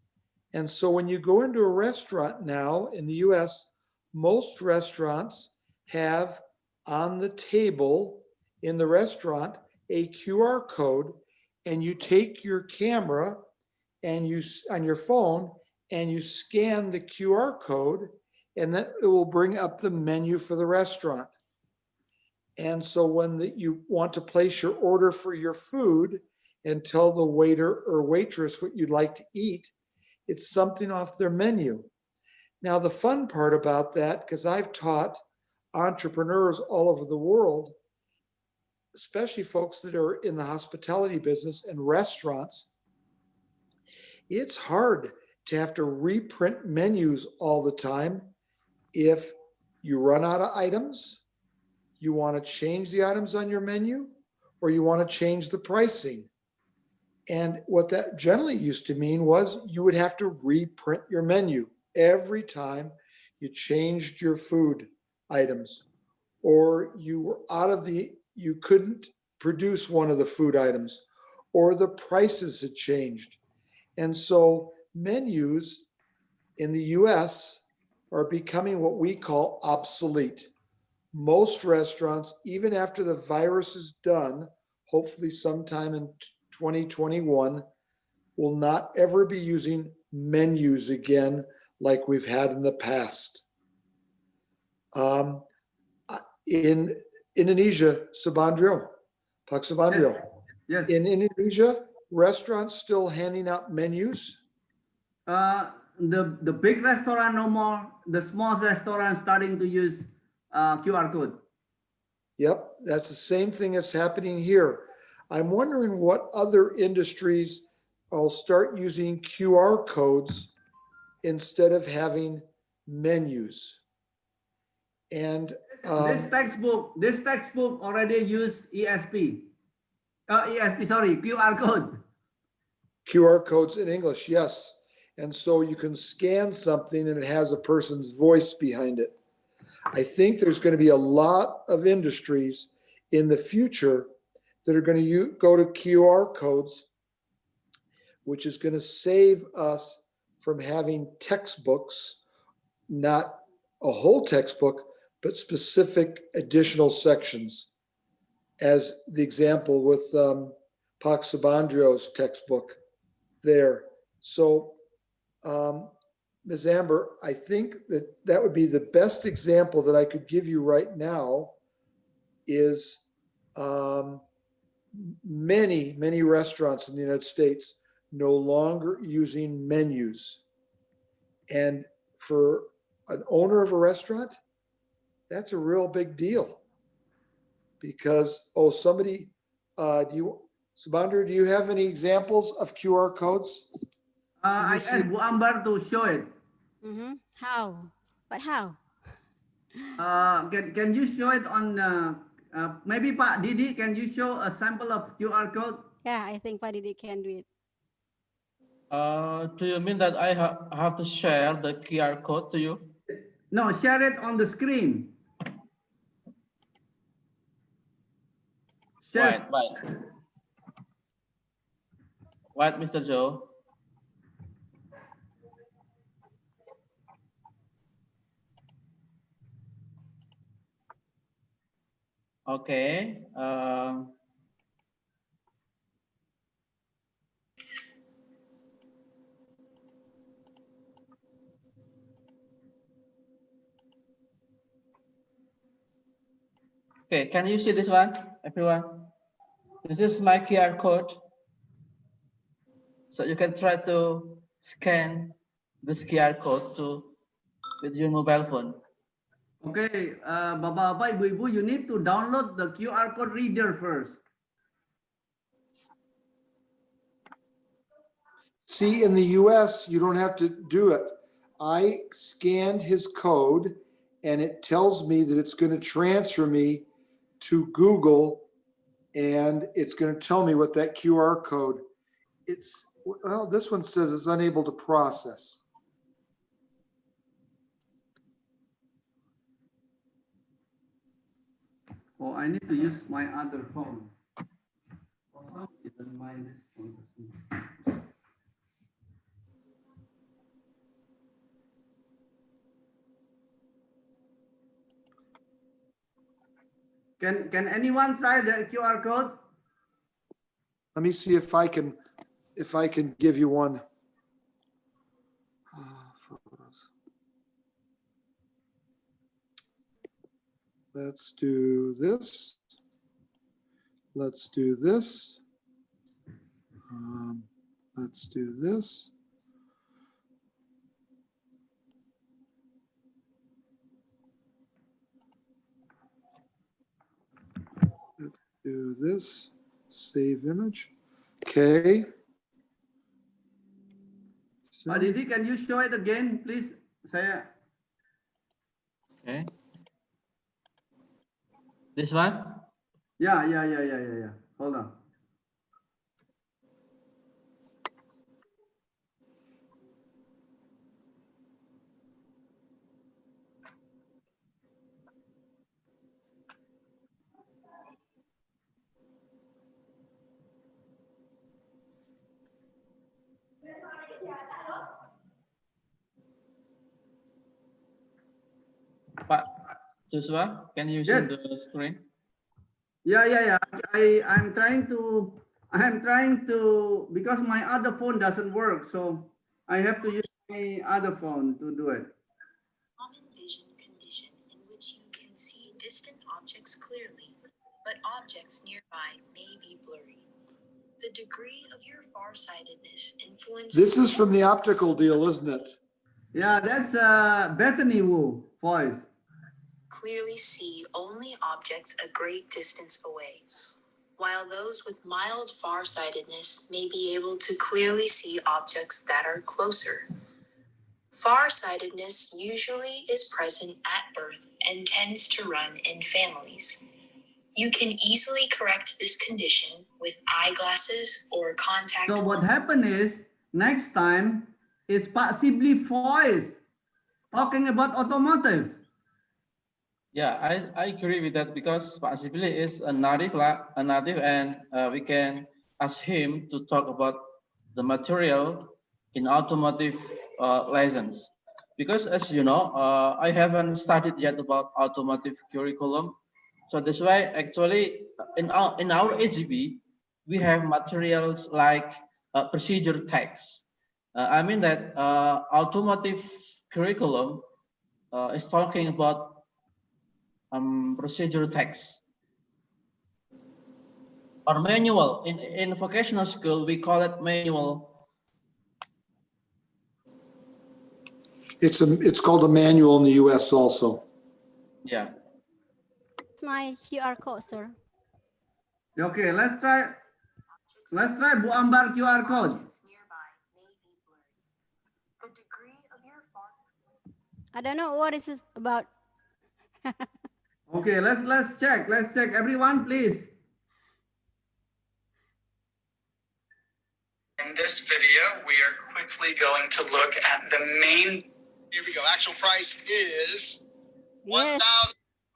And so when you go into a restaurant now in the US, most restaurants have on the table in the restaurant a QR code, and you take your camera and you on your phone and you scan the QR code, and then it will bring up the menu for the restaurant. And so when you want to place your order for your food and tell the waiter or waitress what you'd like to eat, it's something off their menu. Now, the fun part about that, because I've taught entrepreneurs all over the world, especially folks that are in the hospitality business and restaurants, it's hard to have to reprint menus all the time if you run out of items, you want to change the items on your menu, or you want to change the pricing. And what that generally used to mean was you would have to reprint your menu every time you changed your food items, or you were you couldn't produce one of the food items, or the prices had changed. And so menus in the US are becoming what we call obsolete. Most restaurants, even after the virus is done, hopefully sometime in 2021, will not ever be using menus again like we've had in the past. In Indonesia, Subandrio, Pak Subandrio. Yes. In Indonesia, restaurants still handing out menus? The big restaurant no more. The small restaurant starting to use QR code. Yep, that's the same thing that's happening here. I'm wondering what other industries will start using QR codes instead of having menus. And this textbook already use QR code. QR codes in English, yes. And so you can scan something and it has a person's voice behind it. I think there's going to be a lot of industries in the future that are going to go to QR codes, which is going to save us from having textbooks, not a whole textbook, but specific additional sections, as the example with Pak Subandrio's textbook there. So, Ms. Amber, I think that would be the best example that I could give you right now is many restaurants in the United States no longer using menus. And for an owner of a restaurant, that's a real big deal because, Subandrio, do you have any examples of QR codes? I asked Bu Ambar to show it. How? But how? Can you show it on maybe Pak Didi? Can you show a sample of QR code? Yeah, I think Pak Didi can do it. Do you mean that I have to share the QR code to you? No, share it on the screen. Share. Right, Mr. Joe. Okay. Okay, can you see this one, everyone? This is my QR code. So you can try to scan this QR code with your mobile phone. Okay, Bapak-bapak, Ibu-ibu, you need to download the QR code reader first. See, in the US, you don't have to do it. I scanned his code and it tells me that it's going to transfer me to Google and it's going to tell me what that QR code. Well, this one says it's unable to process. Oh, I need to use my other phone. Can anyone try the QR code? Let me see if I can give you one. Photos. Let's do this. Let's do this. Let's do this. Let's do this. Save image. Okay. So, Pak Didi, can you show it again, please? Okay. This one? Yeah. Hold on. Pak Joshua, can you see the screen? Yeah. I'm trying to, because my other phone doesn't work, so I have to use my other phone to do it. Common vision condition in which you can see distant objects clearly, but objects nearby may be blurry. The degree of your farsightedness influences. this is from the optical deal, isn't it? Yeah, that's Bethany Wu voice. Clearly see only objects a great distance away, while those with mild farsightedness may be able to clearly see objects that are closer. Farsightedness usually is present at birth and tends to run in families. You can easily correct this condition with eyeglasses or contact. So what happened is, next time is possibly voice talking about automotive. Yeah, I agree with that because possibly is a native, and we can ask him to talk about the material in automotive lessons. Because as you know, I haven't studied yet about automotive curriculum. So that's why actually in our AGB, we have materials like procedure text. I mean that automotive curriculum is talking about procedure text or manual. In vocational school, we call it manual. It's called a manual in the US also. Yeah. It's my QR code, sir. Okay, let's try Bu Ambar QR code. I don't know what is it about Okay, let's check. Let's check. Everyone, please. In this video, we are quickly going to look at the main. Here we go. Actual price is Yes.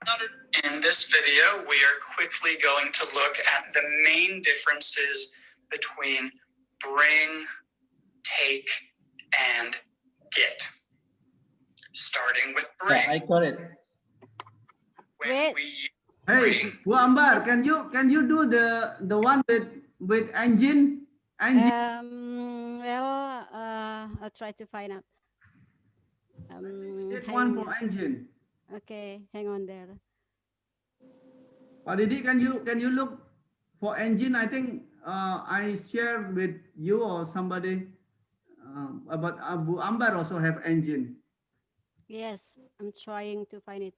1,100. In this video, we are quickly going to look at the main differences between bring, take, and get. Starting with bring. Yeah, I got it. When Wait. we use Hey, bring, Bu Ambar, can you do the one with engine? Well, I'll try to find out. Did one for engine. Okay, hang on there. Pak Didi, can you look for engine? I think I shared with you or somebody about Abu Ambar also have engine. Yes, I'm trying to find it.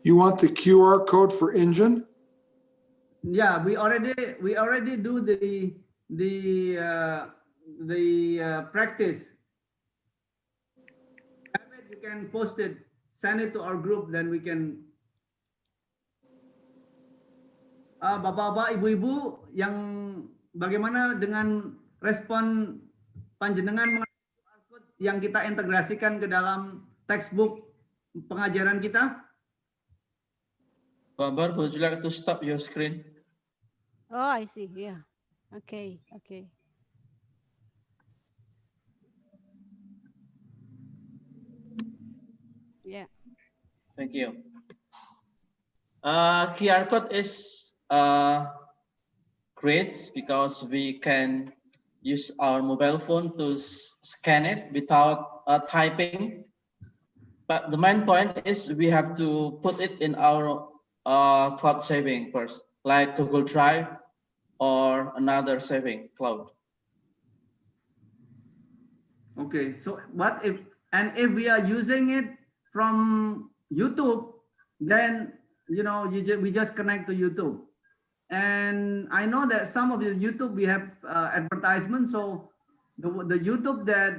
You want the QR code for engine? Yeah, we already do the practice. Have it, you can post it, send it to our group, then we can. Bapak-bapak, ibu-ibu, yang bagaimana dengan respon panjenengan mengenai QR code yang kita integrasikan ke dalam textbook pengajaran kita? Bambar, would you like to stop your screen? Oh, I see. Yeah. Okay. Okay. Yeah. Thank you. QR code is great because we can use our mobile phone to scan it without typing. But the main point is we have to put it in our cloud saving first, like Google Drive or another saving cloud. Okay, so what if we are using it from YouTube, then we just connect to YouTube. And I know that some of the YouTube we have advertisements, so the YouTube that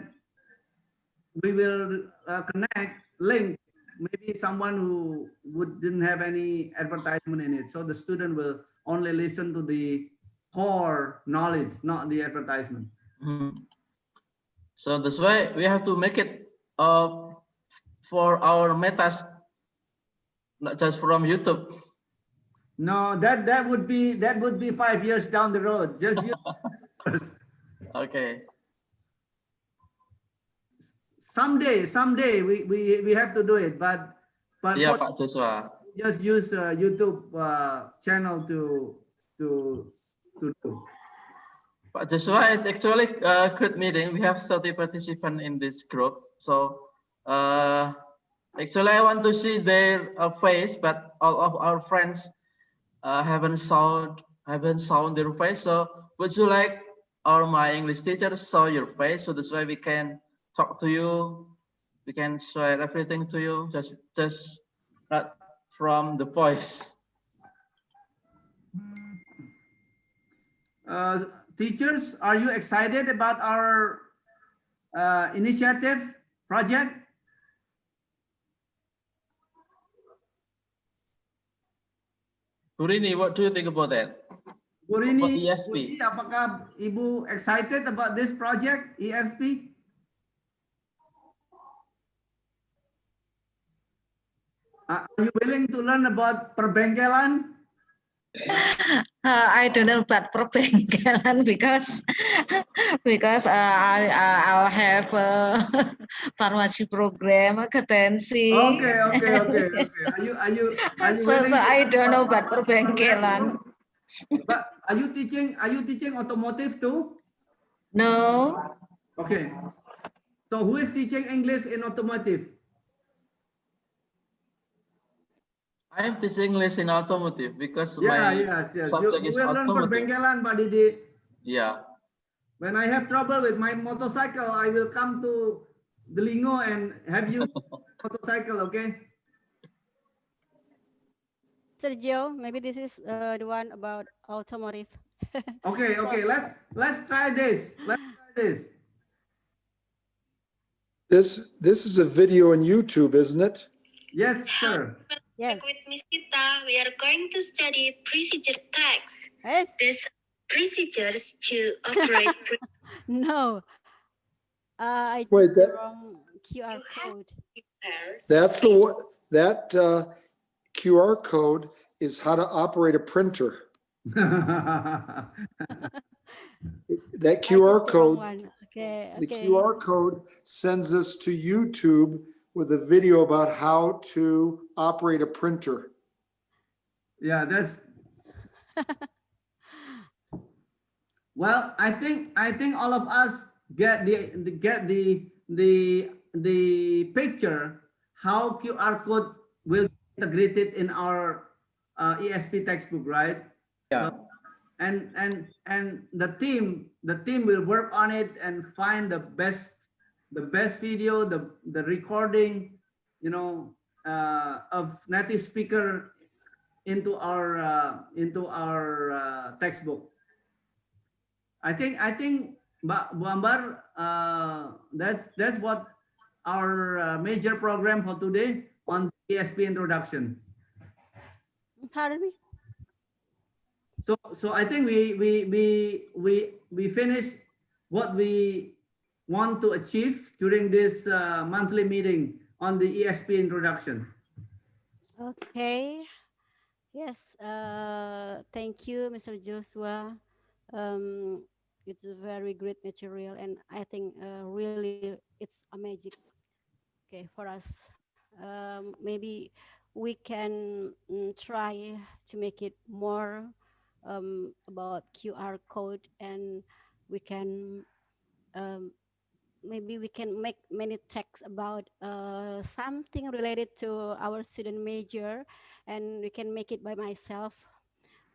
we will connect link, maybe someone who didn't have any advertisement in it, so the student will only listen to the core knowledge, not the advertisement. So that's why we have to make it for our metas, not just from YouTube. No, that would be 5 years down the road. Just use Okay. Someday we have to do it, but Yeah, Pak Joshua. just use YouTube channel to do. Pak Joshua, it's actually a good meeting. We have 30 participants in this group. So actually I want to see their face, but all of our friends haven't shown their face. So would you like my English teacher saw your face? So that's why we can talk to you. We can share everything to you, just not from the voice. Teachers, are you excited about our initiative project? Burini, what do you think about that? Burini, ESP. apakah Ibu excited about this project, ESP? Are you willing to learn about perbengkelan? I don't know about perbengkelan because I'll have a pharmacy program agency. Okay. Are you So willing to I learn don't know about about pharmacy program? perbengkelan. But are you teaching automotive too? No. Okay. So who is teaching English in automotive? I am teaching English in automotive because Yes. subject You is will learn automotive. perbengkelan, Pak Didi. Yeah. When I have trouble with my motorcycle, I will come to Delingo and have you motorcycle, okay? Sergio, maybe this is the one about automotive. Okay. Let's try this. This is a video on YouTube, isn't it? Yes, sir. Yes. With Miss Sita, we are going to study procedure tags. Yes. These procedures to operate. No. I Wait, choose the wrong QR code. that's the one, that QR code is how to operate a printer. That I choose QR the wrong code, one. Okay. the Okay. QR code sends us to YouTube with a video about how to operate a printer. Yeah, that's well. I think all of us get the picture how QR code will be integrated in our ESP textbook, right? Yeah. And the team will work on it and find the best video, the recording, you know, of native speaker into our textbook. I think Bu Ambar, that's what our major program for today on ESP introduction. Pardon me? So I think we finished what we want to achieve during this monthly meeting on the ESP introduction. Okay. Yes. Thank you, Mr. Joshua. It's a very great material, and I think really it's a magic. Okay, for us. Maybe we can try to make it more about QR code, and we can maybe we can make many texts about something related to our student major, and we can make it by myself.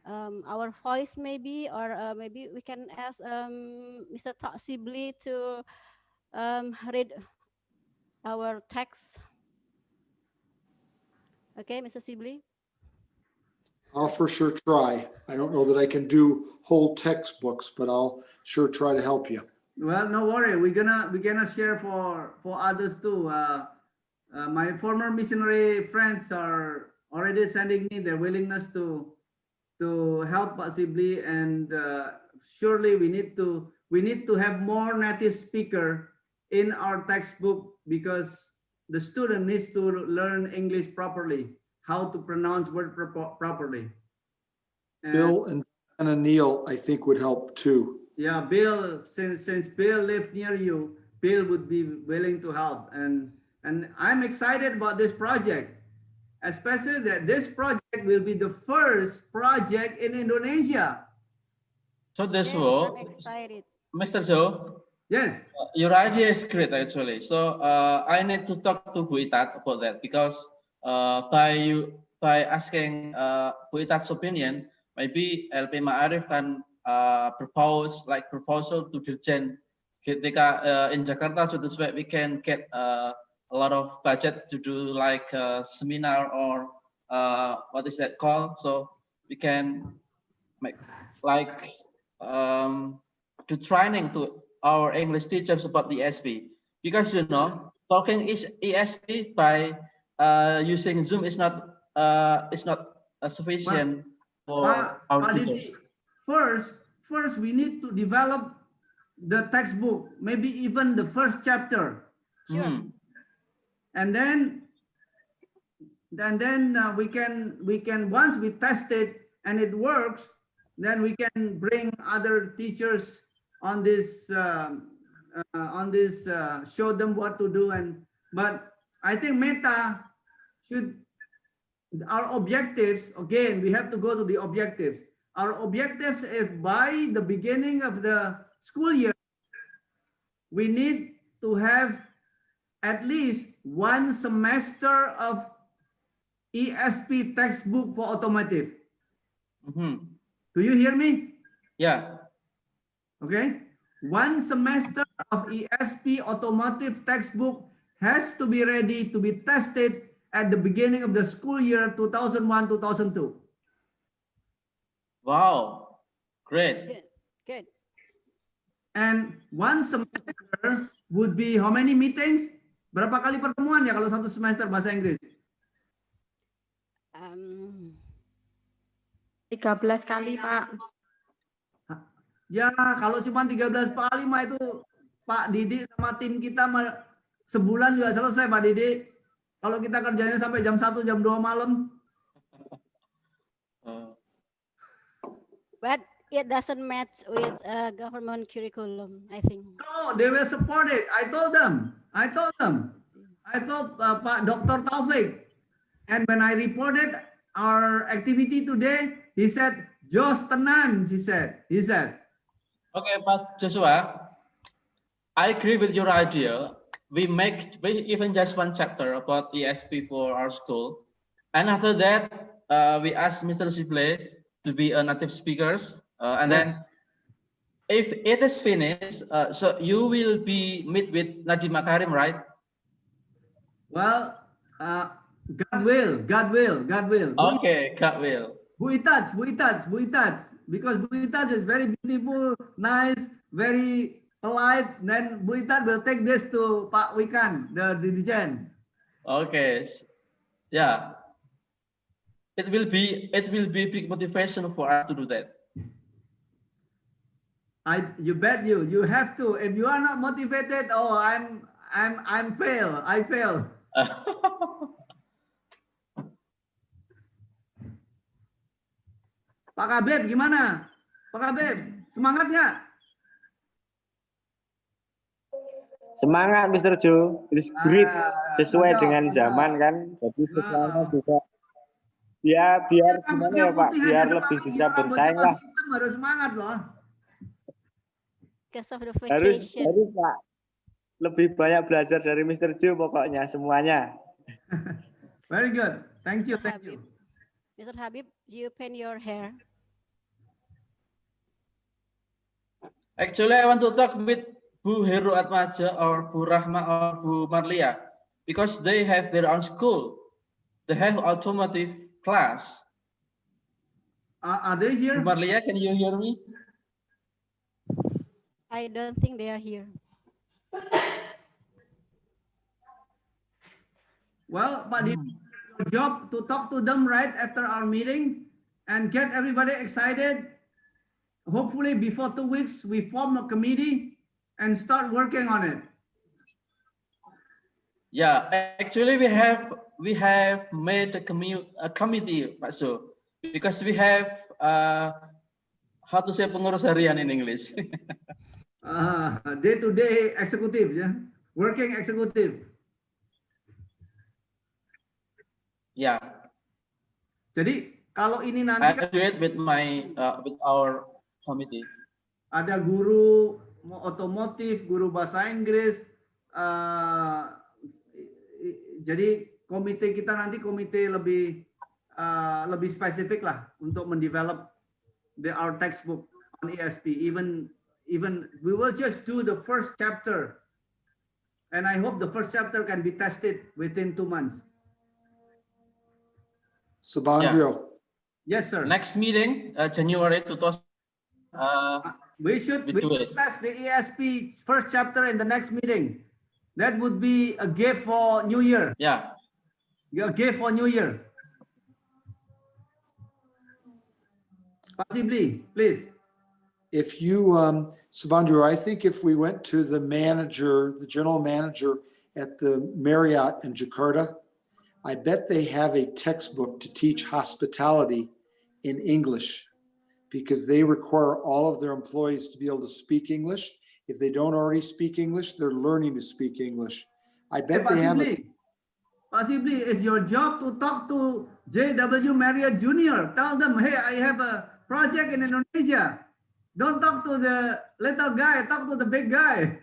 Our voice maybe, or maybe we can ask Mr. Sibli to read our text. Okay, Mr. Sibli. I'll for sure try. I don't know that I can do whole textbooks, but I'll sure try to help you. Well, no worry. We're gonna share for others too. My former missionary friends are already sending me their willingness to help possibly, and surely we need to have more native speaker in our textbook, because the student needs to learn English properly, how to pronounce word properly. And Bill and Neil, I think, would help too. yeah, Bill, since Bill lives near you, Bill would be willing to help, and I'm excited about this project, especially that this project will be the first project in Indonesia. So that's Yes, all, I'm excited. Mr. Joe. Yes. Your idea is great actually. So I need to talk to Bu Itat about that, because by asking Bu Itat's opinion, maybe LP Ma'arif can proposal to Dirjen ketika in Jakarta, so this way we can get a lot of budget to do like a seminar, or what is that called? So we can make like do training to our English teachers about the ESP, because you know talking is ESP by using Zoom is not sufficient for our teachers. First we need to develop the textbook, maybe even the first chapter. Sure. And then we can once we test it and it works, then we can bring other teachers on this show them what to do. But I think Meta should, our objectives, again we have to go to the objectives. Our objectives, if by the beginning of the school year we need to have at least one semester of ESP textbook for automotive. Do you hear me? Yeah. Okay. One semester of ESP automotive textbook has to be ready to be tested at the beginning of the school year 2001-2002. Wow, great. Good. Good. And one semester would be how many meetings? Berapa kali pertemuan ya kalau satu semester bahasa Inggris? 13 kali, Pak. Ya, kalau cuma 13 kali mah itu Pak Didi sama tim kita sebulan juga selesai, Pak Didi. Kalau kita kerjanya sampai jam 1, jam 2 malam. But it doesn't match with government curriculum, I think. No, they will support it. I told them. I told Pak Dr. Taufik. And when I reported our activity today, he said, "Jos tenan," he said. Okay, Pak Joshua, I agree with your idea. We even just one chapter about ESP for our school. And after that, we asked Mr. Sible to be a native speakers. And then if it is finished, so you will be meet with Nadiem Makarim, right? Well, God will. Okay, God will. Bu Itaj, because Bu Itaj is very beautiful, nice, very polite. Then Bu Itaj will take this to Pak Wikan, the dirjen. Okay, yeah. It will be big motivation for us to do that. You bet you have to. If you are not motivated, oh, I fail. Pak Kabeb gimana? Pak Kabeb, semangat nggak? Semangat Mr. Joe, it's great, sesuai dengan zaman kan, jadi semuanya juga ya biar gimana ya Pak, biar lebih bisa bersaing lah. Harus semangat loh. Harus Pak, lebih banyak belajar dari Mr. Joe pokoknya semuanya. Very good, thank you. Mr. Habib, you paint your hair? Actually, I want to talk with Bu Heru Atmaja or Bu Rahma or Bu Marlia because they have their own school. They have automotive class. Are they here? Bu Marlia, can you hear me? I don't think they are here. Well, Pak Didi, your job to talk to them right after our meeting and get everybody excited. Hopefully before 2 weeks, we form a committee and start working on it. Yeah, actually we have made a committee, Pak So, because we have how to say pengurus harian in English. Day-to-day executive, yeah, working executive. Yeah. Jadi kalau ini nanti I do it with my with our committee. Ada guru otomotif, guru bahasa Inggris. Jadi komite kita nanti lebih spesifik lah untuk mendevelop our textbook on ESP. Even we will just do the first chapter, and I hope the first chapter can be tested within 2 months. Subandrio. Yeah. Yes, sir. Next meeting, January 2000. We should test the ESP first chapter in the next meeting. That would be a gift for New Year. Yeah. A gift for New Year. Possibly, please. If you, Subandrio, I think if we went to the general manager at the Marriott in Jakarta, I bet they have a textbook to teach hospitality in English because they require all of their employees to be able to speak English. If they don't already speak English, they're learning to speak English. I bet they have it. Possibly, it's your job to talk to J.W. Marriott Jr. Tell them, hey, I have a project in Indonesia. Don't talk to the little guy, talk to the big guy.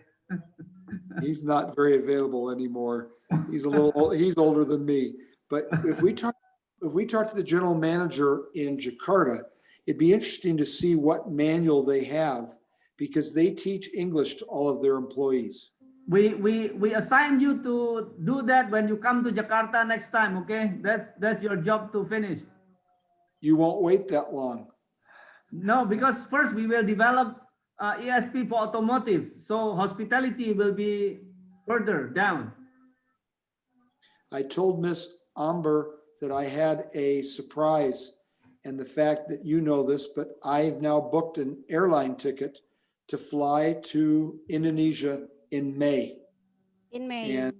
He's not very available anymore. He's older than me. But if we talk to the general manager in Jakarta, it'd be interesting to see what manual they have because they teach English to all of their employees. We assign you to do that when you come to Jakarta next time, okay? That's your job to finish. You won't wait that long. No, because first we will develop ESP for automotive. So hospitality will be further down. I told Miss Amber that I had a surprise, and the fact that you know this, but I've now booked an airline ticket to fly to Indonesia in May. In May. And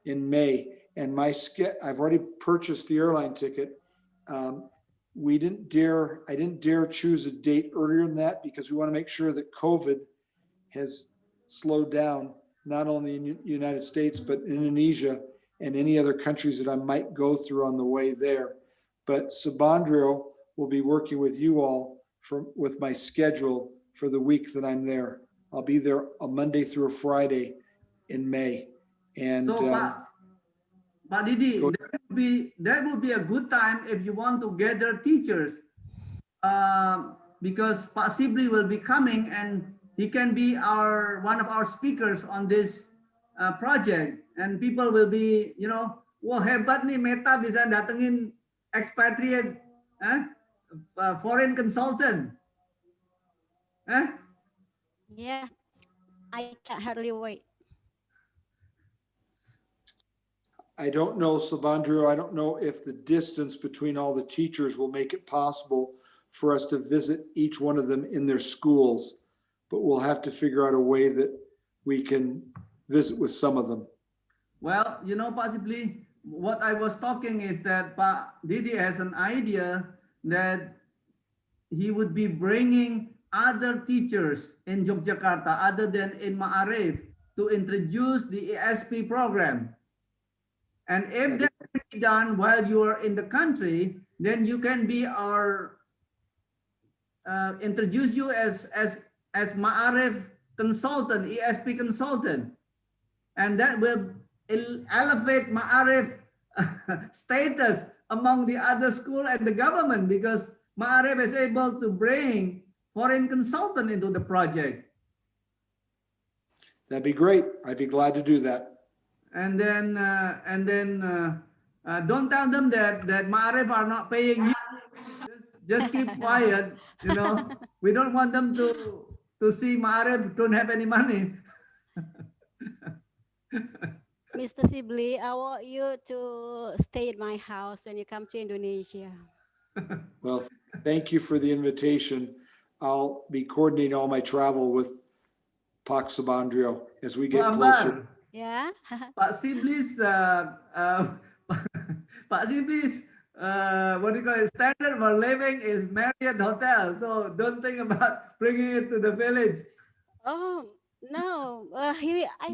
in May, and I've already purchased the airline ticket. I didn't dare choose a date earlier than that because we want to make sure that COVID has slowed down, not only in the United States, but Indonesia and any other countries that I might go through on the way there. But Subandrio will be working with you all with my schedule for the week that I'm there. I'll be there a Monday through a Friday in May. And so, Pak Didi, that would be a good time if you want to gather teachers, because Pak Sibli will be coming and he can be one of our speakers on this project, and people will be, wah hebat nih Meta bisa datengin expatriate, foreign consultant. Yeah, I can hardly wait. I don't know, Subandrio, I don't know if the distance between all the teachers will make it possible for us to visit each one of them in their schools, but we'll have to figure out a way that we can visit with some of them. Well, possibly what I was talking is that Pak Didi has an idea that he would be bringing other teachers in Yogyakarta other than in Ma'arif to introduce the ESP program. And if that can be done while you are in the country, then you can be introduce you as Ma'arif consultant, ESP consultant. And that will elevate Ma'arif status among the other school and the government, because Ma'arif is able to bring foreign consultant into the project. That'd be great. I'd be glad to do that. And then don't tell them that Ma'arif are not paying you. Just keep quiet. We don't want them to see Ma'arif don't have any money. Mr. Sibli, I want you to stay at my house when you come to Indonesia. Well, thank you for the invitation. I'll be coordinating all my travel with Pak Subandrio as we get closer. Yeah. Pak Sibli's, Pak Sibli's, what do you call it? Standard for living is Marriott Hotel. So don't think about bringing it to the village. Oh no, I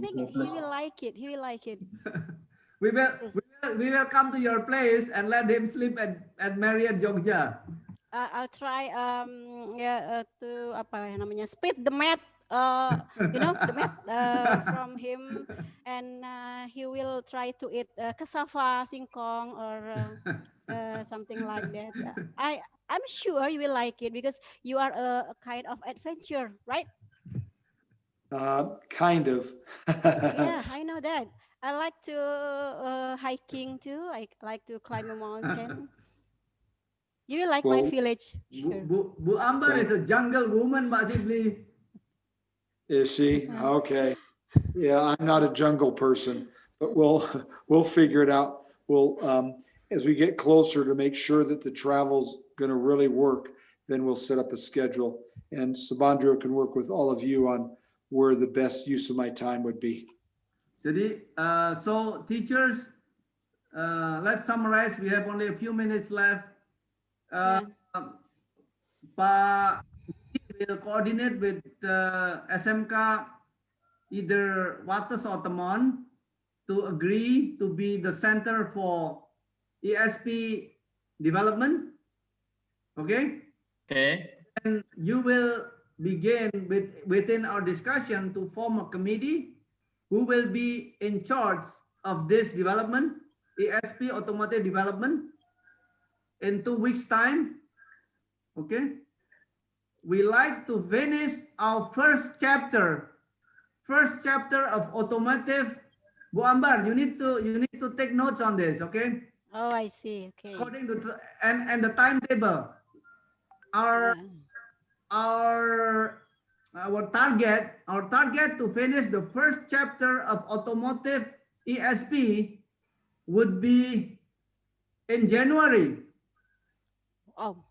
think he will like it. He will like it. We will come to your place and let him sleep at Marriott Jogja. I'll try to split the mat. The mat from him, and he will try to eat cassava, singkong, or something like that. I'm sure you will like it because you are a kind of adventure, right? Kind of. Yeah, I know that. I like to hiking too. I like to climb a mountain. You will like my village. Sure. Bu Amber is a jungle woman, Pak Sibli. Is she? Okay. Yeah, I'm not a jungle person, but we'll figure it out. We'll as we get closer to make sure that the travel's going to really work, then we'll set up a schedule, and Subandrio can work with all of you on where the best use of my time would be. Jadi, so teachers, let's summarize. We have only a few minutes left. Pak will coordinate with SMK, either Wates or Temon, to agree to be the center for ESP development. Okay? Okay. And you will begin within our discussion to form a committee who will be in charge of this development, ESP automotive development, in 2 weeks' time. Okay? We like to finish our first chapter of automotive. Bu Ambar, you need to take notes on this, okay? Oh, I see. Okay. According to and the timetable, our target to finish the first chapter of automotive ESP would be in January. Oh,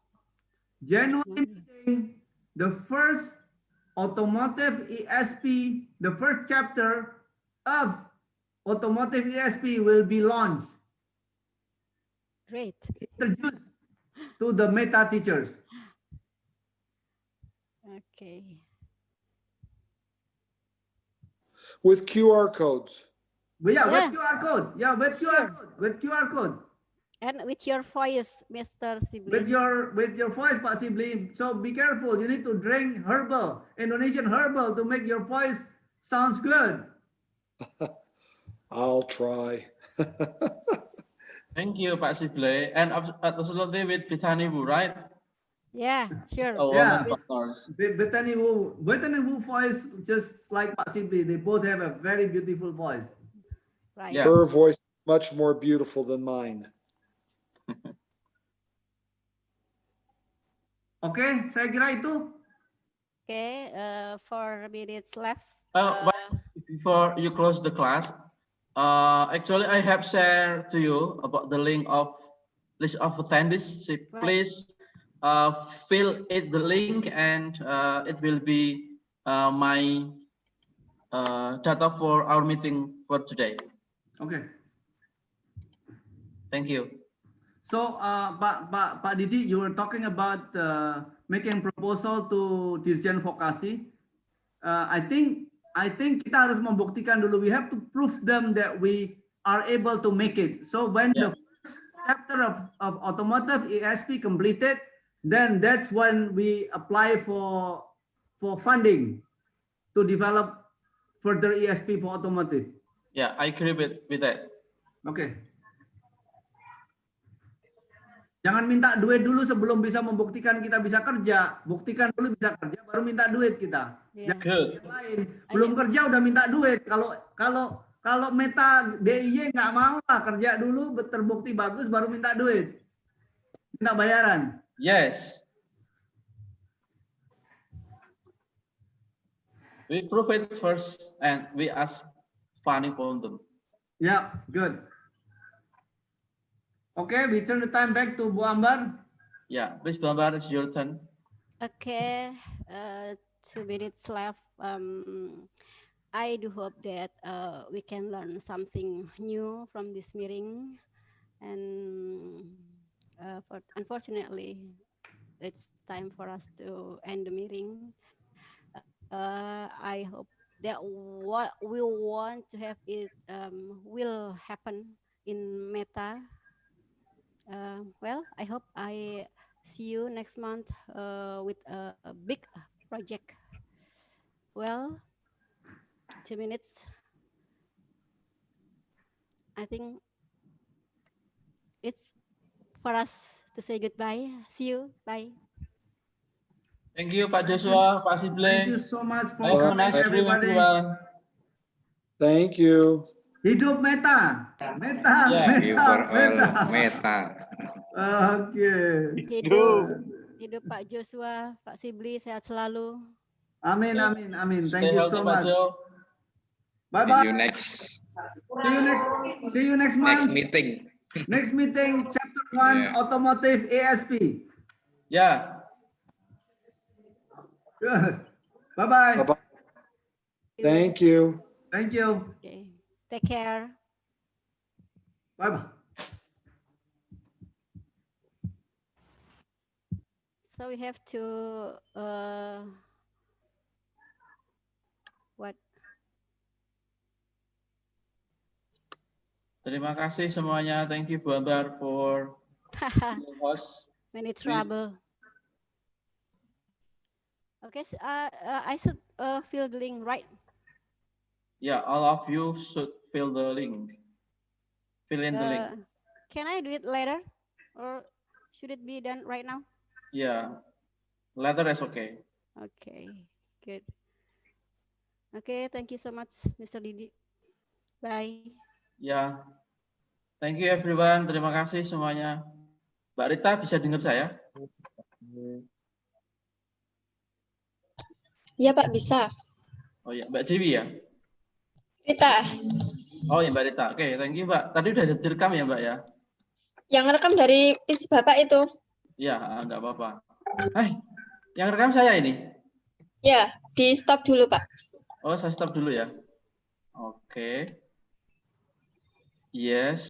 January January. meeting, the first automotive ESP, the first chapter of automotive ESP will be launched, Great. introduced to the Meta teachers. Okay. With QR codes. But yeah, Yeah, with QR code. Yeah, with QR sure. code. With QR code. And with your voice, Mr. With Sibley. your voice, Pak Sibli. So be careful. You need to drink herbal, Indonesian herbal, to make your voice sounds good. I'll try. Thank you, Pak Sible. And absolutely with Bethany Wu, right? Yeah, sure. A Yeah. woman partners. Bethany Wu voice just like Pak Sibli. They both have a very beautiful voice. Right. Yeah. Her voice is much more beautiful than mine. Oke, saya kira itu. Okay, 4 minutes left. Before you close the class, actually I have shared to you about the link of list of attendees. So please fill it the link and it will be my data for our meeting for today. Okay. Thank you. So, Pak Didi, you were talking about making proposal to Dirjen Vokasi. I think kita harus membuktikan dulu. We have to prove them that we are able to make it. So when the first chapter of automotive ESP completed, then that's when we apply for funding to develop further ESP for automotive. Yeah, I agree with that. Okay. Jangan minta duit dulu sebelum bisa membuktikan kita bisa kerja. Buktikan dulu bisa kerja, baru minta duit kita. Yeah. Jangan yang lain. Belum kerja udah minta duit. Kalau Meta DIY nggak mau lah, kerja dulu terbukti bagus baru minta duit. Minta bayaran. Yes. We prove it first and we ask funding from them. Yeah, good. Okay, we turn the time back to Bu Ambar. Yeah, please, Bu Ambar, it's your turn. Okay, 2 minutes left. I do hope that we can learn something new from this meeting, and unfortunately, it's time for us to end the meeting. I hope that what we want to have it will happen in Meta. Well, I hope I see you next month with a big project. Well, 2 minutes. I think it's for us to say goodbye. See you. Bye. Thank you, Pak Joshua, Pak Sible. Thank you so much for Have a coming, nice dream, everybody. everyone. Thank you. Hidup Meta. Meta. Yeah. Thank you for Meta. all Meta. Oke. Hidup Pak Joshua, Pak Sibli, sehat selalu. Amin, amin, amin. Thank Stay you healthy, so Pak much. Jo. Bye See bye. you next See you next month. meeting. Next meeting, chapter 1, Yeah. automotive ASP. Yeah. Good. Bye bye. Bye-bye. Thank you. Thank you. Okay. Take care. Bye bye. So we have to what? Terima kasih semuanya. Thank you, Bu Ambar, for being host. Many trouble. Okay, so, I should fill the link, right? Yeah, all of you should fill the link. Fill in the link. Can I do it later, or should it be done right now? Yeah, later is okay. Okay, good. Okay, thank you so much, Mr. Didi. Bye. Ya, thank you everyone. Terima kasih semuanya. Mbak Rita bisa dengar saya? Iya Pak, bisa. Oh ya, Mbak Dewi ya? Rita. Oh ya Mbak Rita. Oke, thank you Mbak. Tadi udah direkam ya Mbak ya? Yang rekam dari PC Bapak itu. Ya, nggak apa-apa. Yang rekam saya ini? Ya, di stop dulu Pak. Oh, saya stop dulu ya. Oke. Yes.